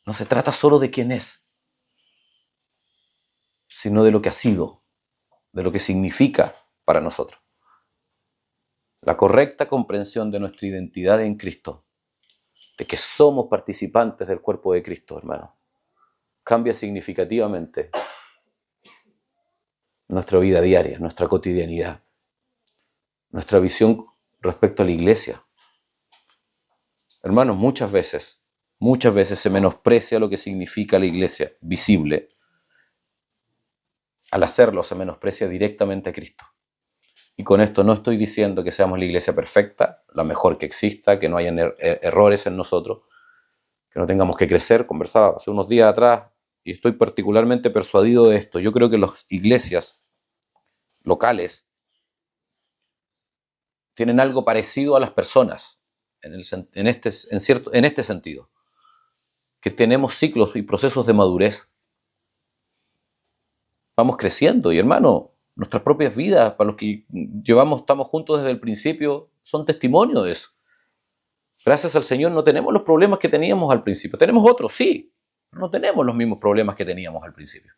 S2: No se trata solo de quién es, sino de lo que ha sido. de lo que significa para nosotros. La correcta comprensión de nuestra identidad en Cristo, de que somos participantes del cuerpo de Cristo, hermano, cambia significativamente nuestra vida diaria, nuestra cotidianidad, nuestra visión respecto a la iglesia. Hermanos, muchas veces se menosprecia lo que significa la iglesia visible. Al hacerlo se menosprecia directamente a Cristo. Y con esto no estoy diciendo que seamos la iglesia perfecta, la mejor que exista, que no hayan errores en nosotros, que no tengamos que crecer. Conversaba hace unos días atrás y estoy particularmente persuadido de esto. Yo creo que las iglesias locales tienen algo parecido a las personas en este sentido, que tenemos ciclos y procesos de madurez. Vamos creciendo y, hermano, nuestras propias vidas, para los que estamos juntos desde el principio, son testimonio de eso. Gracias al Señor no tenemos los problemas que teníamos al principio. Tenemos otros, sí, pero no tenemos los mismos problemas que teníamos al principio.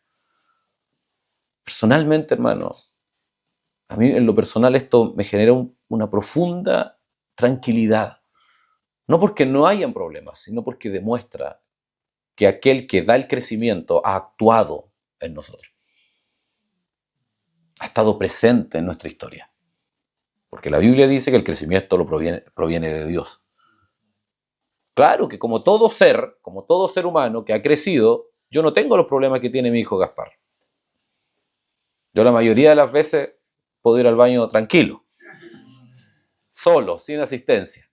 S2: Personalmente, hermano, a mí en lo personal esto me genera una profunda tranquilidad. No porque no hayan problemas, sino porque demuestra que aquel que da el crecimiento ha actuado en nosotros. Ha estado presente en nuestra historia. Porque la Biblia dice que el crecimiento proviene de Dios. Claro que como todo ser humano que ha crecido, yo no tengo los problemas que tiene mi hijo Gaspar. Yo la mayoría de las veces puedo ir al baño tranquilo, solo, sin asistencia.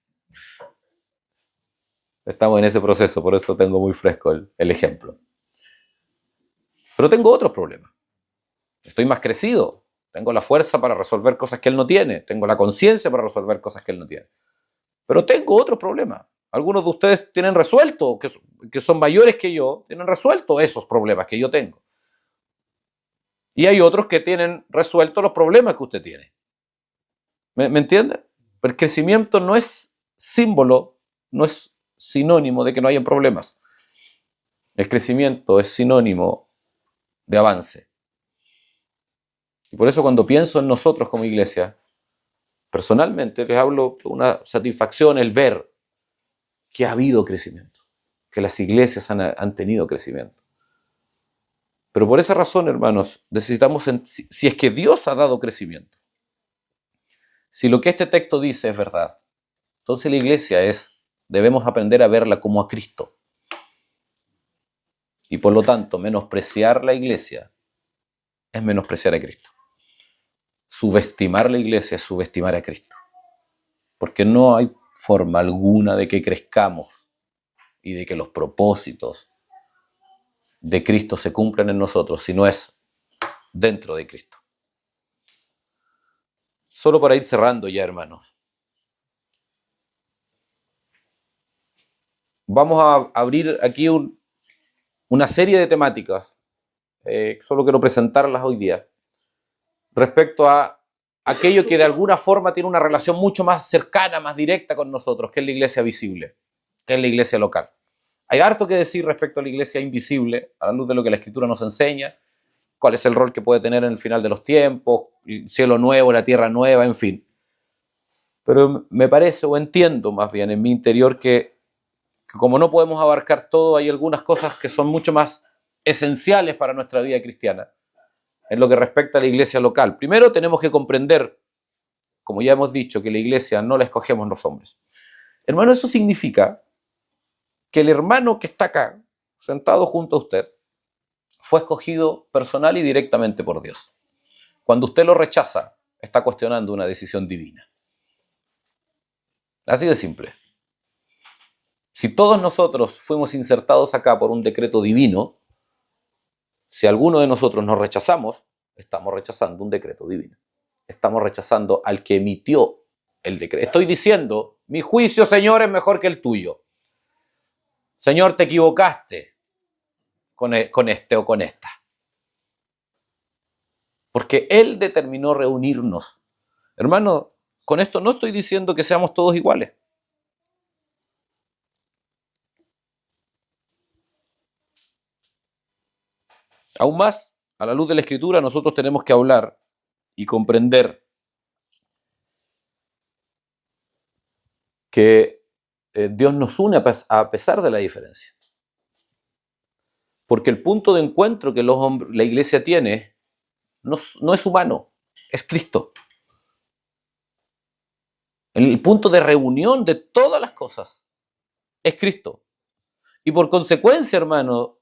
S2: Estamos en ese proceso, por eso tengo muy fresco el ejemplo. Pero tengo otros problemas. Estoy más crecido. Tengo la fuerza para resolver cosas que él no tiene. Tengo la conciencia para resolver cosas que él no tiene. Pero tengo otros problemas. Algunos de ustedes tienen resuelto, que son mayores que yo, tienen resuelto esos problemas que yo tengo. Y hay otros que tienen resuelto los problemas que usted tiene. ¿Me entiende? El crecimiento no es símbolo, no es sinónimo de que no haya problemas. El crecimiento es sinónimo de avance. Y por eso cuando pienso en nosotros como iglesia, personalmente les hablo de una satisfacción el ver que ha habido crecimiento, que las iglesias han tenido crecimiento. Pero por esa razón, hermanos, necesitamos, si es que Dios ha dado crecimiento, si lo que este texto dice es verdad, entonces la iglesia debemos aprender a verla como a Cristo. Y por lo tanto, menospreciar la iglesia es menospreciar a Cristo. Subestimar la iglesia es subestimar a Cristo. Porque no hay forma alguna de que crezcamos y de que los propósitos de Cristo se cumplan en nosotros si no es dentro de Cristo. Solo para ir cerrando ya, hermanos. Vamos a abrir aquí una serie de temáticas. Solo quiero presentarlas hoy día. Respecto a aquello que de alguna forma tiene una relación mucho más cercana, más directa con nosotros, que es la iglesia visible, que es la iglesia local. Hay harto que decir respecto a la iglesia invisible, a la luz de lo que la Escritura nos enseña, cuál es el rol que puede tener en el final de los tiempos, el cielo nuevo, la tierra nueva, en fin. Pero me parece, o entiendo más bien en mi interior, que como no podemos abarcar todo, hay algunas cosas que son mucho más esenciales para nuestra vida cristiana, en lo que respecta a la iglesia local. Primero tenemos que comprender, como ya hemos dicho, que la iglesia no la escogemos los hombres. Hermano, eso significa que el hermano que está acá, sentado junto a usted, fue escogido personal y directamente por Dios. Cuando usted lo rechaza, está cuestionando una decisión divina. Así de simple. Si todos nosotros fuimos insertados acá por un decreto divino, si alguno de nosotros nos rechazamos, estamos rechazando un decreto divino. Estamos rechazando al que emitió el decreto. Estoy diciendo, mi juicio, Señor, es mejor que el tuyo. Señor, te equivocaste con este o con esta. Porque Él determinó reunirnos. Hermano, con esto no estoy diciendo que seamos todos iguales. Aún más, a la luz de la Escritura, nosotros tenemos que hablar y comprender que Dios nos une a pesar de la diferencia. Porque el punto de encuentro que la iglesia tiene no es humano, es Cristo. El punto de reunión de todas las cosas es Cristo. Y por consecuencia, hermano,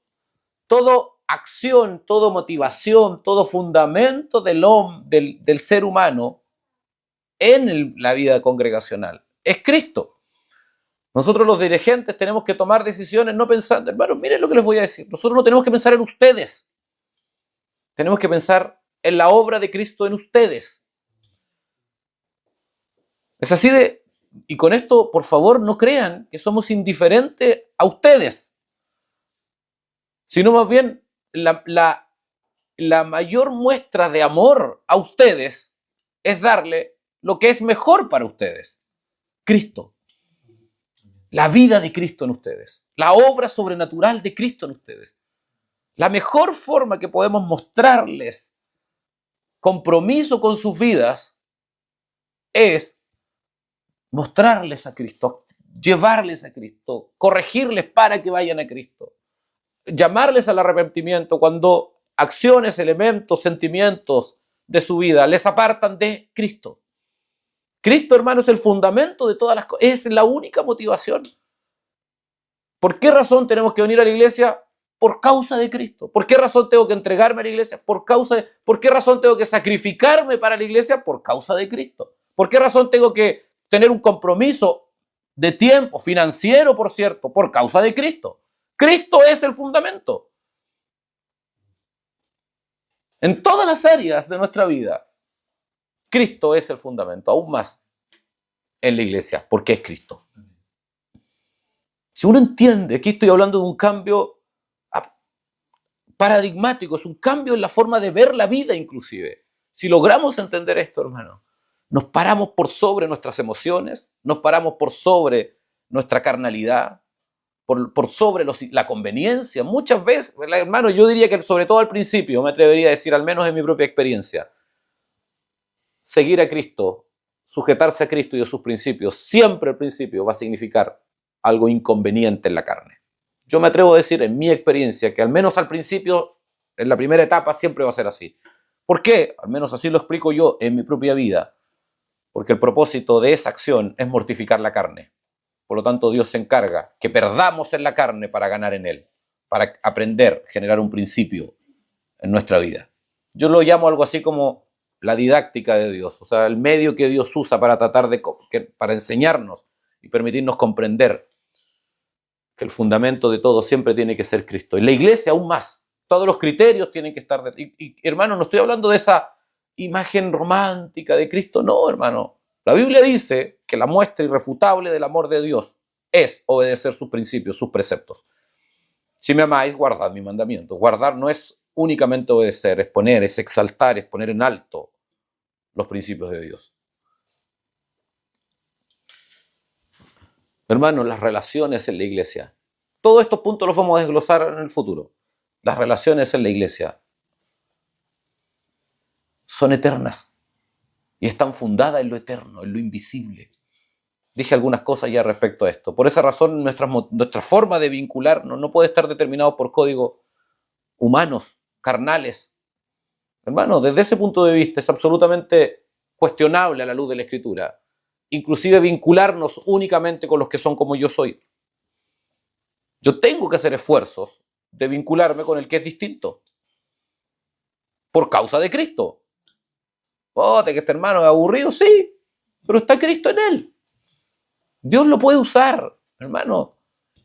S2: toda acción, toda motivación, todo fundamento del ser humano en la vida congregacional es Cristo. Nosotros los dirigentes tenemos que tomar decisiones no pensando, hermanos, miren lo que les voy a decir. Nosotros no tenemos que pensar en ustedes. Tenemos que pensar en la obra de Cristo en ustedes. Es así y con esto, por favor, no crean que somos indiferentes a ustedes, sino más bien la mayor muestra de amor a ustedes es darle lo que es mejor para ustedes, Cristo. La vida de Cristo en ustedes, la obra sobrenatural de Cristo en ustedes. La mejor forma que podemos mostrarles compromiso con sus vidas es mostrarles a Cristo, llevarles a Cristo, corregirles para que vayan a Cristo, llamarles al arrepentimiento cuando acciones, elementos, sentimientos de su vida les apartan de Cristo. Cristo, hermano, es el fundamento de todas las cosas, es la única motivación. ¿Por qué razón tenemos que venir a la iglesia? Por causa de Cristo. ¿Por qué razón tengo que entregarme a la iglesia? ¿Por qué razón tengo que sacrificarme para la iglesia? Por causa de Cristo. ¿Por qué razón tengo que tener un compromiso de tiempo, financiero, por cierto? Por causa de Cristo. Cristo es el fundamento. En todas las áreas de nuestra vida, Cristo es el fundamento, aún más en la iglesia, porque es Cristo. Si uno entiende, aquí estoy hablando de un cambio paradigmático, es un cambio en la forma de ver la vida inclusive. Si logramos entender esto, hermano, nos paramos por sobre nuestras emociones, nos paramos por sobre nuestra carnalidad, por sobre la conveniencia. Muchas veces, hermano, yo diría que sobre todo al principio, me atrevería a decir, al menos en mi propia experiencia, seguir a Cristo, sujetarse a Cristo y a sus principios, siempre al principio va a significar algo inconveniente en la carne. Yo me atrevo a decir en mi experiencia que al menos al principio, en la primera etapa, siempre va a ser así. ¿Por qué? Al menos así lo explico yo en mi propia vida. Porque el propósito de esa acción es mortificar la carne. Por lo tanto, Dios se encarga que perdamos en la carne para ganar en Él, para aprender, generar un principio en nuestra vida. Yo lo llamo algo así como la didáctica de Dios, o sea, el medio que Dios usa para para enseñarnos y permitirnos comprender que el fundamento de todo siempre tiene que ser Cristo. En la iglesia aún más, todos los criterios tienen que estar... hermano, no estoy hablando de esa imagen romántica de Cristo, no, hermano. La Biblia dice que la muestra irrefutable del amor de Dios es obedecer sus principios, sus preceptos. Si me amáis, guardad mis mandamientos. Guardar no es únicamente obedecer, es poner, es exaltar, es poner en alto los principios de Dios. Hermanos, las relaciones en la iglesia. Todos estos puntos los vamos a desglosar en el futuro. Las relaciones en la iglesia son eternas y están fundadas en lo eterno, en lo invisible. Dije algunas cosas ya respecto a esto. Por esa razón, nuestra forma de vincularnos no puede estar determinado por códigos humanos, carnales. Hermano, desde ese punto de vista es absolutamente cuestionable a la luz de la Escritura. Inclusive vincularnos únicamente con los que son como yo soy. Yo tengo que hacer esfuerzos de vincularme con el que es distinto. Por causa de Cristo. Que este hermano es aburrido, sí, pero está Cristo en él. Dios lo puede usar, hermano.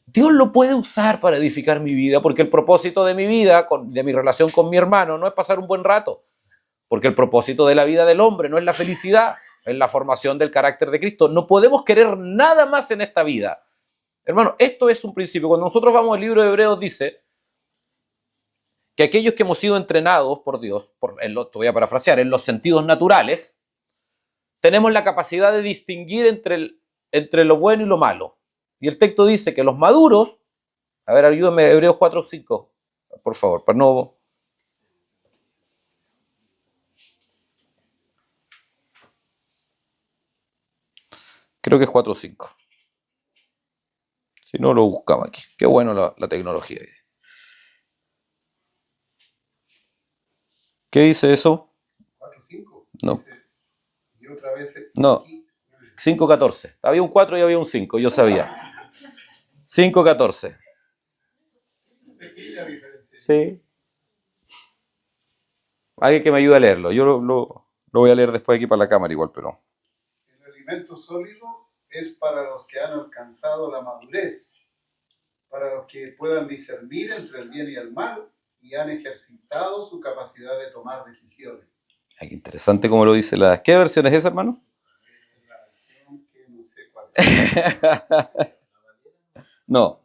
S2: Dios lo puede usar para edificar mi vida, porque el propósito de mi vida, de mi relación con mi hermano, no es pasar un buen rato. Porque el propósito de la vida del hombre no es la felicidad, es la formación del carácter de Cristo. No podemos querer nada más en esta vida. Hermano, esto es un principio. Cuando nosotros vamos al libro de Hebreos dice que aquellos que hemos sido entrenados por Dios, te voy a parafrasear, en los sentidos naturales, tenemos la capacidad de distinguir entre lo bueno y lo malo. Y el texto dice que los maduros, a ver, ayúdame, Hebreos 4:5, por favor, para no... Creo que es 4 o 5. Si no, lo buscamos aquí. Qué bueno la tecnología. ¿Qué dice eso?
S1: 4, 5.
S2: No.
S1: Y otra vez.
S2: No. 5.14. Había un 4 y había un 5, yo sabía. 5.14. Sí. Alguien que me ayude a leerlo. Yo lo voy a leer después aquí para la cámara igual, pero...
S1: El alimento sólido es para los que han alcanzado la madurez, para los que puedan discernir entre el bien y el mal y han ejercitado su capacidad de tomar decisiones.
S2: Ay, qué interesante cómo lo dice la... ¿Qué versión es esa, hermano?
S1: La versión que no sé cuál es.
S2: No.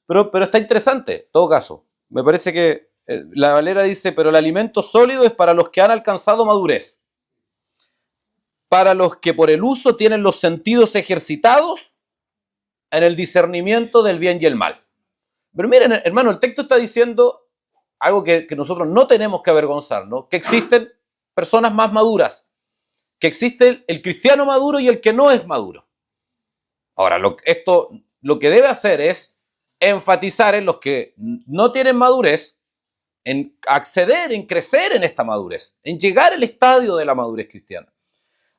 S2: Pero está interesante, en todo caso. Me parece que la Valera dice, pero el alimento sólido es para los que han alcanzado madurez. Para los que por el uso tienen los sentidos ejercitados en el discernimiento del bien y el mal. Pero miren, hermano, el texto está diciendo algo que nosotros no tenemos que avergonzarnos, que existen personas más maduras, que existe el cristiano maduro y el que no es maduro. Ahora, lo que debe hacer es enfatizar en los que no tienen madurez, en acceder, en crecer en esta madurez, en llegar al estadio de la madurez cristiana.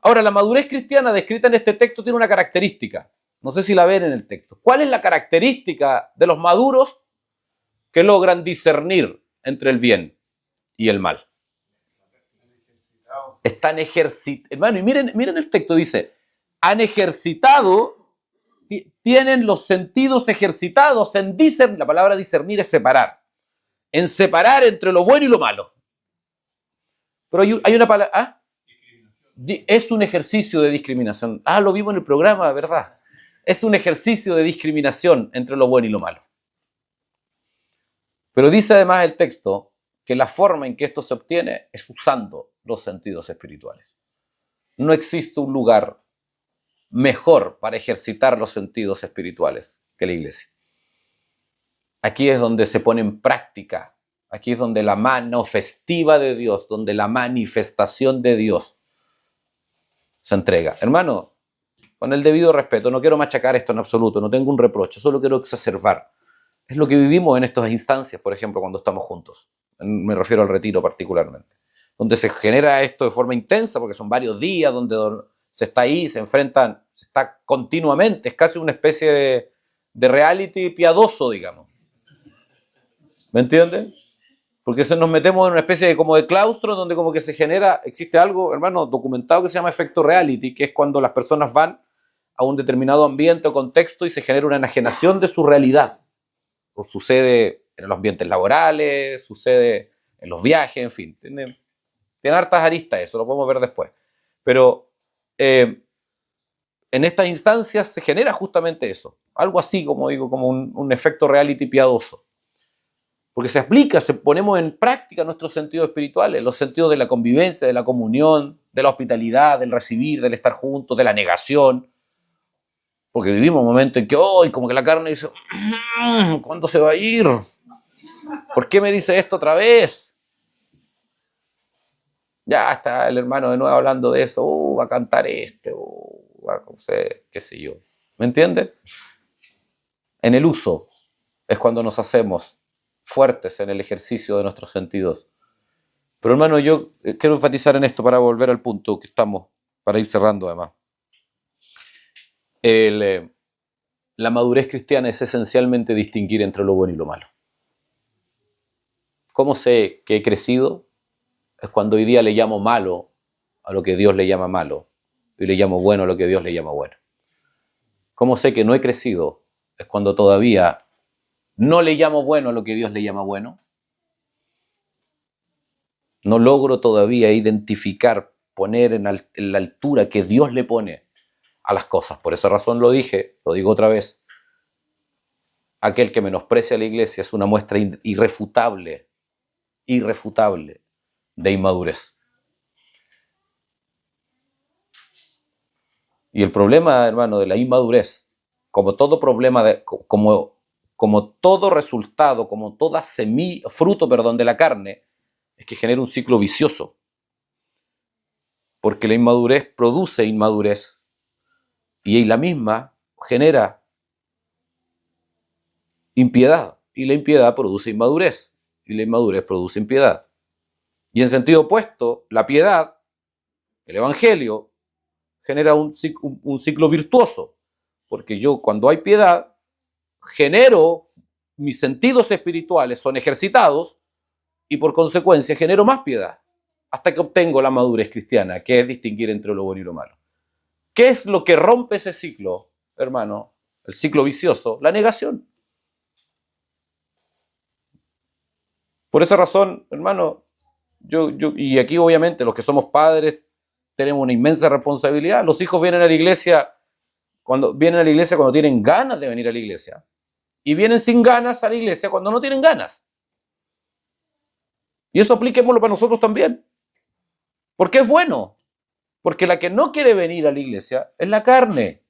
S2: Ahora, la madurez cristiana descrita en este texto tiene una característica. No sé si la ven en el texto. ¿Cuál es la característica de los maduros que logran discernir entre el bien y el mal? Están ejercitados. Hermano, y miren el texto, dice, han ejercitado, tienen los sentidos ejercitados en discernir. La palabra discernir es separar. En separar entre lo bueno y lo malo. Pero hay una palabra... ¿ah? Es un ejercicio de discriminación. Ah, lo vimos en el programa, ¿verdad? Es un ejercicio de discriminación entre lo bueno y lo malo. Pero dice además el texto que la forma en que esto se obtiene es usando los sentidos espirituales. No existe un lugar mejor para ejercitar los sentidos espirituales que la iglesia. Aquí es donde se pone en práctica, aquí es donde la mano festiva de Dios, donde la manifestación de Dios se entrega. Hermano, con el debido respeto, no quiero machacar esto en absoluto, no tengo un reproche, solo quiero exacerbar. Es lo que vivimos en estas instancias, por ejemplo, cuando estamos juntos. Me refiero al retiro particularmente. Donde se genera esto de forma intensa, porque son varios días, donde se está ahí, se enfrentan, se está continuamente, es casi una especie de reality piadoso, digamos. ¿Me entienden? Porque nos metemos en una especie de como de claustro donde como que se genera, existe algo, hermano, documentado que se llama efecto reality, que es cuando las personas van a un determinado ambiente o contexto y se genera una enajenación de su realidad. O sucede en los ambientes laborales, sucede en los viajes, en fin. Tiene hartas aristas eso, lo podemos ver después. Pero en estas instancias se genera justamente eso. Algo así, como digo, como un efecto reality piadoso. Porque se aplica, ponemos en práctica nuestros sentidos espirituales, los sentidos de la convivencia, de la comunión, de la hospitalidad, del recibir, del estar juntos, de la negación. Porque vivimos un momento en que hoy como que la carne dice, ¿cuándo se va a ir? ¿Por qué me dice esto otra vez? Ya está el hermano de nuevo hablando de eso, va a cantar va a, no sé, qué sé yo. ¿Me entienden? En el uso es cuando nos hacemos fuertes en el ejercicio de nuestros sentidos. Pero hermano, yo quiero enfatizar en esto para volver al punto que estamos, para ir cerrando además. La madurez cristiana es esencialmente distinguir entre lo bueno y lo malo. ¿Cómo sé que he crecido? Es cuando hoy día le llamo malo a lo que Dios le llama malo y le llamo bueno a lo que Dios le llama bueno. ¿Cómo sé que no he crecido? Es cuando todavía no le llamo bueno a lo que Dios le llama bueno. No logro todavía identificar, poner en la altura que Dios le pone a las cosas. Por esa razón lo dije, lo digo otra vez. Aquel que menosprecia a la iglesia es una muestra irrefutable de inmadurez. Y el problema, hermano, de la inmadurez, como todo problema, como todo resultado, como toda fruto de la carne, es que genera un ciclo vicioso. Porque la inmadurez produce inmadurez. Y la misma genera impiedad. Y la impiedad produce inmadurez. Y la inmadurez produce impiedad. Y en sentido opuesto, la piedad, el evangelio, genera un ciclo virtuoso. Porque yo, cuando hay piedad, genero, mis sentidos espirituales son ejercitados y por consecuencia genero más piedad hasta que obtengo la madurez cristiana, que es distinguir entre lo bueno y lo malo. ¿Qué es lo que rompe ese ciclo, hermano? El ciclo vicioso, la negación. Por esa razón, hermano, y aquí obviamente los que somos padres tenemos una inmensa responsabilidad. Los hijos vienen a la iglesia cuando tienen ganas de venir a la iglesia. Y vienen sin ganas a la iglesia cuando no tienen ganas. Y eso apliquémoslo para nosotros también. Porque es bueno. Porque la que no quiere venir a la iglesia es la carne.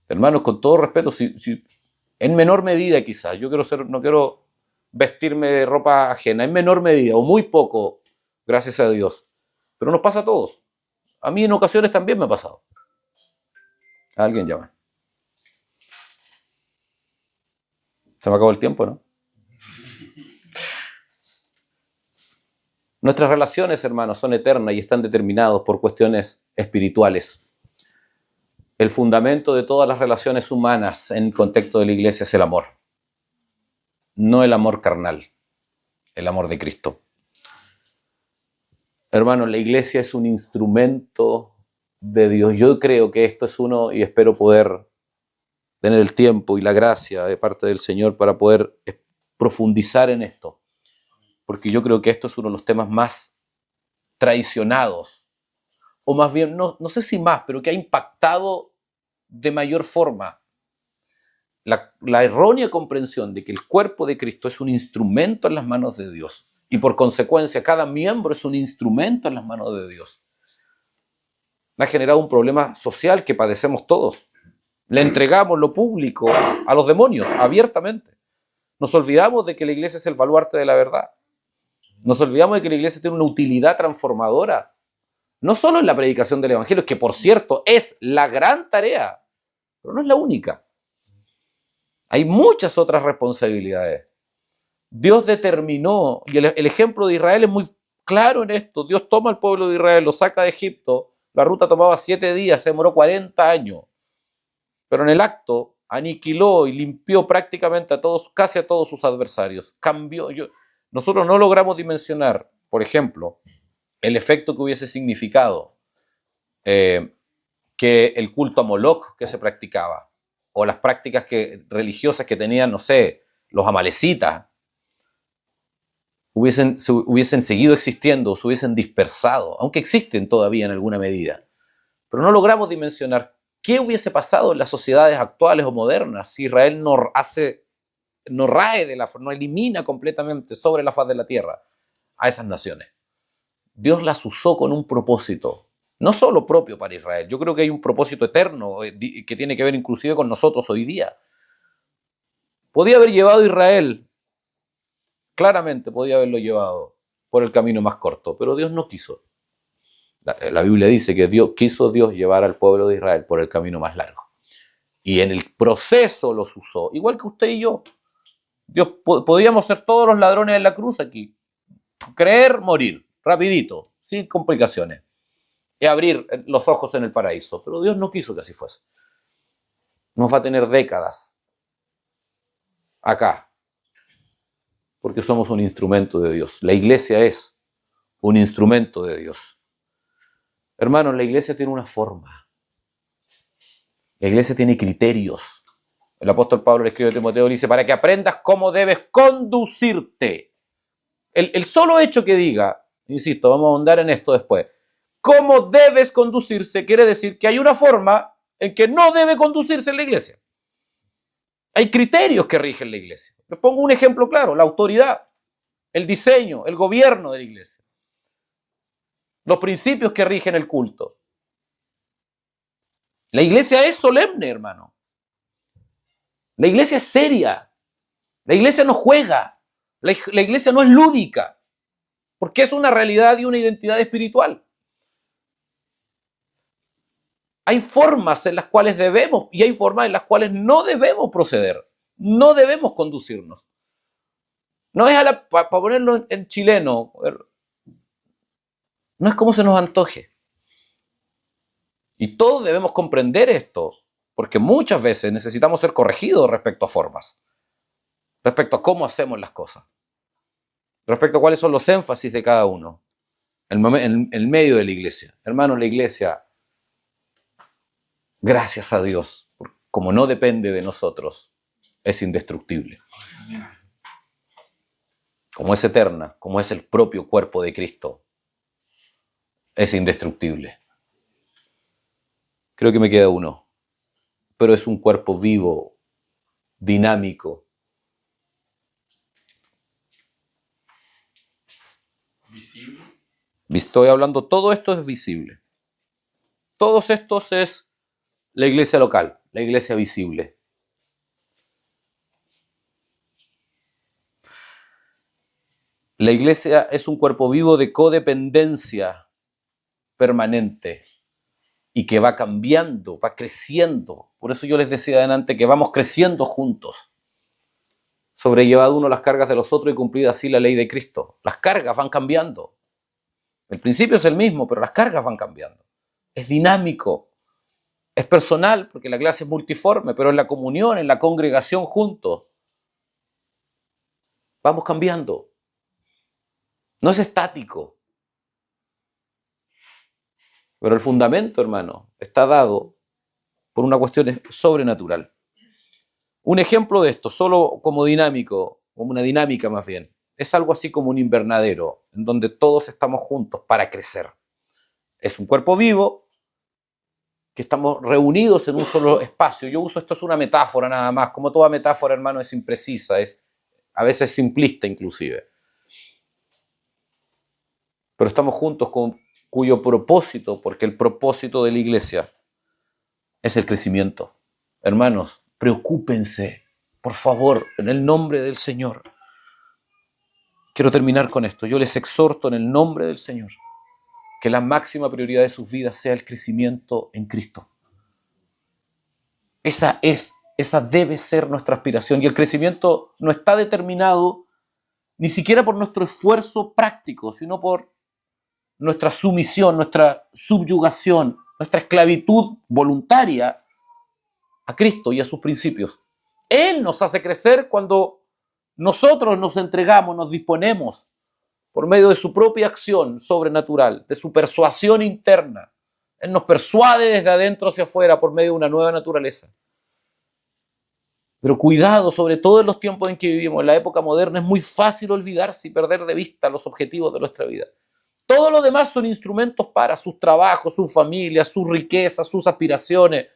S2: Hermanos, con todo respeto, si en menor medida quizás, no quiero vestirme de ropa ajena, en menor medida o muy poco, gracias a Dios. Pero nos pasa a todos. A mí en ocasiones también me ha pasado. Alguien llama. Se me acabó el tiempo, ¿no? Nuestras relaciones, hermanos, son eternas y están determinadas por cuestiones espirituales. El fundamento de todas las relaciones humanas en el contexto de la iglesia es el amor. No el amor carnal, el amor de Cristo. Hermanos, la iglesia es un instrumento de Dios. Yo creo que esto es uno, y espero poder tener el tiempo y la gracia de parte del Señor para poder profundizar en esto. Porque yo creo que esto es uno de los temas más traicionados, o más bien, no sé si más, pero que ha impactado de mayor forma la errónea comprensión de que el cuerpo de Cristo es un instrumento en las manos de Dios, y por consecuencia cada miembro es un instrumento en las manos de Dios. Ha generado un problema social que padecemos todos. Le entregamos lo público a los demonios, abiertamente. Nos olvidamos de que la iglesia es el baluarte de la verdad. Nos olvidamos de que la iglesia tiene una utilidad transformadora, no solo en la predicación del evangelio, que por cierto es la gran tarea, pero no es la única. Hay muchas otras responsabilidades. Dios determinó, y el ejemplo de Israel es muy claro en esto. Dios toma al pueblo de Israel, lo saca de Egipto, la ruta tomaba 7 días, se demoró 40 años, pero en el acto aniquiló y limpió prácticamente casi a todos sus adversarios. Nosotros no logramos dimensionar, por ejemplo, el efecto que hubiese significado que el culto a Moloch que se practicaba, o las prácticas religiosas que tenían, no sé, los amalecitas, hubiesen seguido existiendo, se hubiesen dispersado, aunque existen todavía en alguna medida. Pero no logramos dimensionar qué hubiese pasado en las sociedades actuales o modernas si Israel no elimina completamente sobre la faz de la tierra a esas naciones. Dios las usó con un propósito, no solo propio para Israel. Yo creo que hay un propósito eterno que tiene que ver inclusive con nosotros hoy día. Podía haber llevado a Israel, claramente podía haberlo llevado por el camino más corto, pero Dios no quiso. La Biblia dice que quiso llevar al pueblo de Israel por el camino más largo. Y en el proceso los usó, igual que usted y yo. Podíamos ser todos los ladrones en la cruz aquí. Creer, morir, rapidito, sin complicaciones. Y abrir los ojos en el paraíso. Pero Dios no quiso que así fuese. Nos va a tener décadas acá. Porque somos un instrumento de Dios. La iglesia es un instrumento de Dios. Hermanos, la iglesia tiene una forma. La iglesia tiene criterios. El apóstol Pablo le escribe a Timoteo, le dice, para que aprendas cómo debes conducirte. El solo hecho que diga, insisto, vamos a ahondar en esto después, cómo debes conducirse, quiere decir que hay una forma en que no debe conducirse en la iglesia. Hay criterios que rigen la iglesia. Les pongo un ejemplo claro, la autoridad, el diseño, el gobierno de la iglesia. Los principios que rigen el culto. La iglesia es solemne, hermano. La iglesia es seria. La iglesia no juega. La iglesia no es lúdica. Porque es una realidad y una identidad espiritual. Hay formas en las cuales debemos y hay formas en las cuales no debemos proceder. No debemos conducirnos. No es para ponerlo en chileno, no es como se nos antoje. Y todos debemos comprender esto, porque muchas veces necesitamos ser corregidos respecto a formas, respecto a cómo hacemos las cosas, respecto a cuáles son los énfasis de cada uno, en el medio de la iglesia. Hermano, la iglesia, gracias a Dios, como no depende de nosotros, es indestructible. Como es eterna, como es el propio cuerpo de Cristo, es indestructible. Creo que me queda uno, pero es un cuerpo vivo, dinámico.
S3: Visible.
S2: Estoy hablando, todo esto es visible. Todos estos es la iglesia local, la iglesia visible. La iglesia es un cuerpo vivo de codependencia permanente y que va cambiando, va creciendo. Por eso yo les decía adelante que vamos creciendo juntos. Sobrellevado uno las cargas de los otros y cumplida así la ley de Cristo. Las cargas van cambiando. El principio es el mismo, pero las cargas van cambiando. Es dinámico, es personal, porque la clase es multiforme, pero en la comunión, en la congregación juntos, vamos cambiando. No es estático. Pero el fundamento, hermano, está dado por una cuestión sobrenatural. Un ejemplo de esto, solo como dinámico, como una dinámica más bien, es algo así como un invernadero, en donde todos estamos juntos para crecer. Es un cuerpo vivo, que estamos reunidos en un solo espacio. Yo uso esto, es una metáfora nada más, como toda metáfora, hermano, es imprecisa, es a veces simplista inclusive. Pero estamos juntos con cuyo propósito, porque el propósito de la iglesia es el crecimiento. Hermanos, preocúpense, por favor, en el nombre del Señor. Quiero terminar con esto. Yo les exhorto en el nombre del Señor que la máxima prioridad de sus vidas sea el crecimiento en Cristo. Esa debe ser nuestra aspiración. Y el crecimiento no está determinado ni siquiera por nuestro esfuerzo práctico, sino por nuestra sumisión, nuestra subyugación, nuestra esclavitud voluntaria a Cristo y a sus principios. Él nos hace crecer cuando nosotros nos entregamos, nos disponemos por medio de su propia acción sobrenatural, de su persuasión interna. Él nos persuade desde adentro hacia afuera por medio de una nueva naturaleza. Pero cuidado, sobre todo en los tiempos en que vivimos, en la época moderna, es muy fácil olvidarse y perder de vista los objetivos de nuestra vida. Todo lo demás son instrumentos para sus trabajos, sus familias, sus riquezas, sus aspiraciones.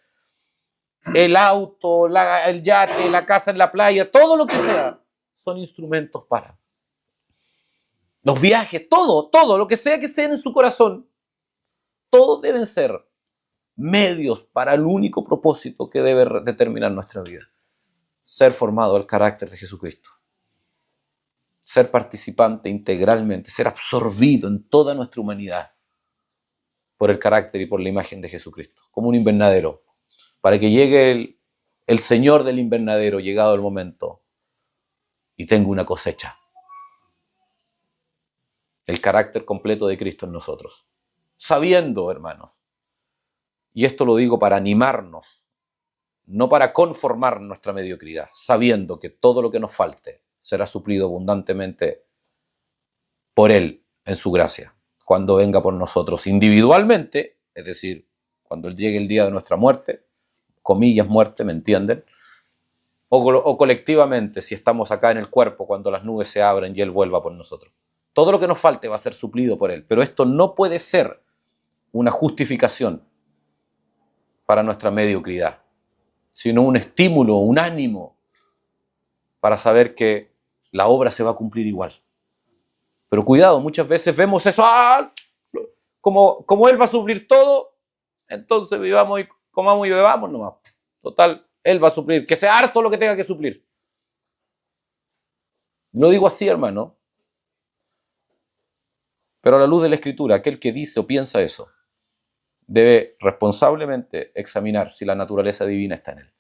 S2: El auto, el yate, la casa en la playa, todo lo que sea, son instrumentos para. Los viajes, todo lo que sea en su corazón, todos deben ser medios para el único propósito que debe determinar nuestra vida. Ser formado al carácter de Jesucristo. Ser participante integralmente, ser absorbido en toda nuestra humanidad por el carácter y por la imagen de Jesucristo, como un invernadero, para que llegue el Señor del invernadero, llegado el momento, y tenga una cosecha. El carácter completo de Cristo en nosotros. Sabiendo, hermanos, y esto lo digo para animarnos, no para conformar nuestra mediocridad, sabiendo que todo lo que nos falte será suplido abundantemente por Él en su gracia, cuando venga por nosotros individualmente, es decir, cuando llegue el día de nuestra muerte, comillas muerte, ¿me entienden? O colectivamente, si estamos acá en el cuerpo, cuando las nubes se abren y Él vuelva por nosotros. Todo lo que nos falte va a ser suplido por Él, pero esto no puede ser una justificación para nuestra mediocridad, sino un estímulo, un ánimo para saber que la obra se va a cumplir igual. Pero cuidado, muchas veces vemos eso, como Él va a suplir todo, entonces vivamos y comamos y bebamos nomás. Total, Él va a suplir, que sea harto lo que tenga que suplir. Lo digo así, hermano. Pero a la luz de la Escritura, aquel que dice o piensa eso, debe responsablemente examinar si la naturaleza divina está en él.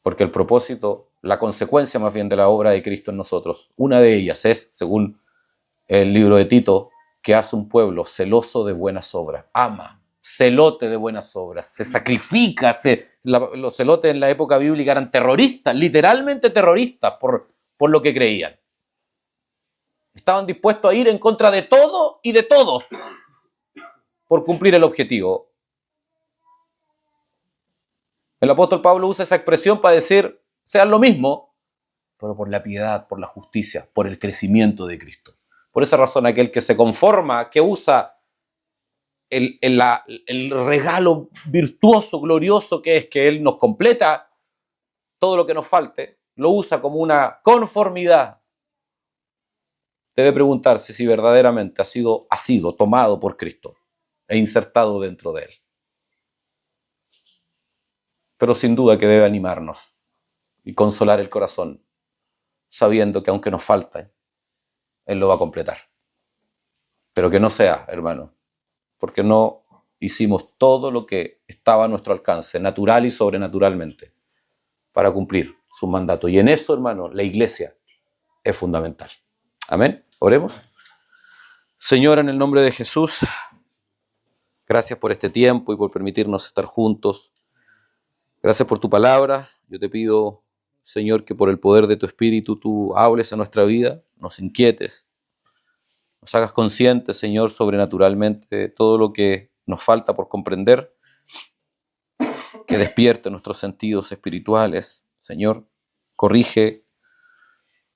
S2: Porque el propósito, la consecuencia más bien de la obra de Cristo en nosotros, una de ellas es, según el libro de Tito, que hace un pueblo celoso de buenas obras, ama, celote de buenas obras, se sacrifica. Los celotes en la época bíblica eran terroristas, literalmente terroristas por lo que creían. Estaban dispuestos a ir en contra de todo y de todos por cumplir el objetivo. El apóstol Pablo usa esa expresión para decir, sean lo mismo, pero por la piedad, por la justicia, por el crecimiento de Cristo. Por esa razón, aquel que se conforma, que usa el regalo virtuoso, glorioso que es que Él nos completa todo lo que nos falte, lo usa como una conformidad. Debe preguntarse si verdaderamente ha sido tomado por Cristo e insertado dentro de Él. Pero sin duda que debe animarnos y consolar el corazón, sabiendo que aunque nos falte, Él lo va a completar. Pero que no sea, hermano, porque no hicimos todo lo que estaba a nuestro alcance, natural y sobrenaturalmente, para cumplir su mandato. Y en eso, hermano, la iglesia es fundamental. Amén. Oremos. Señor, en el nombre de Jesús, gracias por este tiempo y por permitirnos estar juntos. Gracias por tu palabra. Yo te pido, Señor, que por el poder de tu Espíritu tú hables a nuestra vida, nos inquietes, nos hagas conscientes, Señor, sobrenaturalmente de todo lo que nos falta por comprender, que despierte nuestros sentidos espirituales. Señor, corrige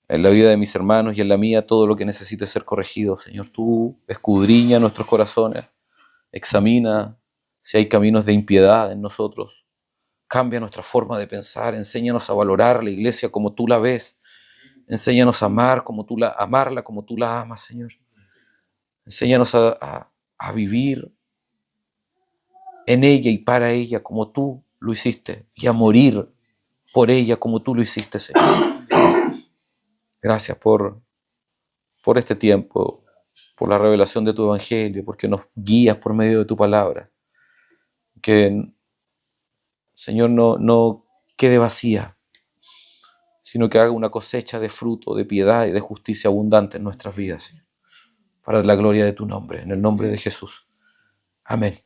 S2: en la vida de mis hermanos y en la mía todo lo que necesite ser corregido. Señor, tú escudriña nuestros corazones, examina si hay caminos de impiedad en nosotros, cambia nuestra forma de pensar, enséñanos a valorar la iglesia como tú la ves, enséñanos a amarla como tú la amas, Señor. Enséñanos a vivir en ella y para ella como tú lo hiciste y a morir por ella como tú lo hiciste, Señor. Gracias por este tiempo, por la revelación de tu evangelio, porque nos guías por medio de tu palabra. Que, Señor, no quede vacía, sino que haga una cosecha de fruto, de piedad y de justicia abundante en nuestras vidas, Señor, para la gloria de tu nombre, en el nombre de Jesús. Amén.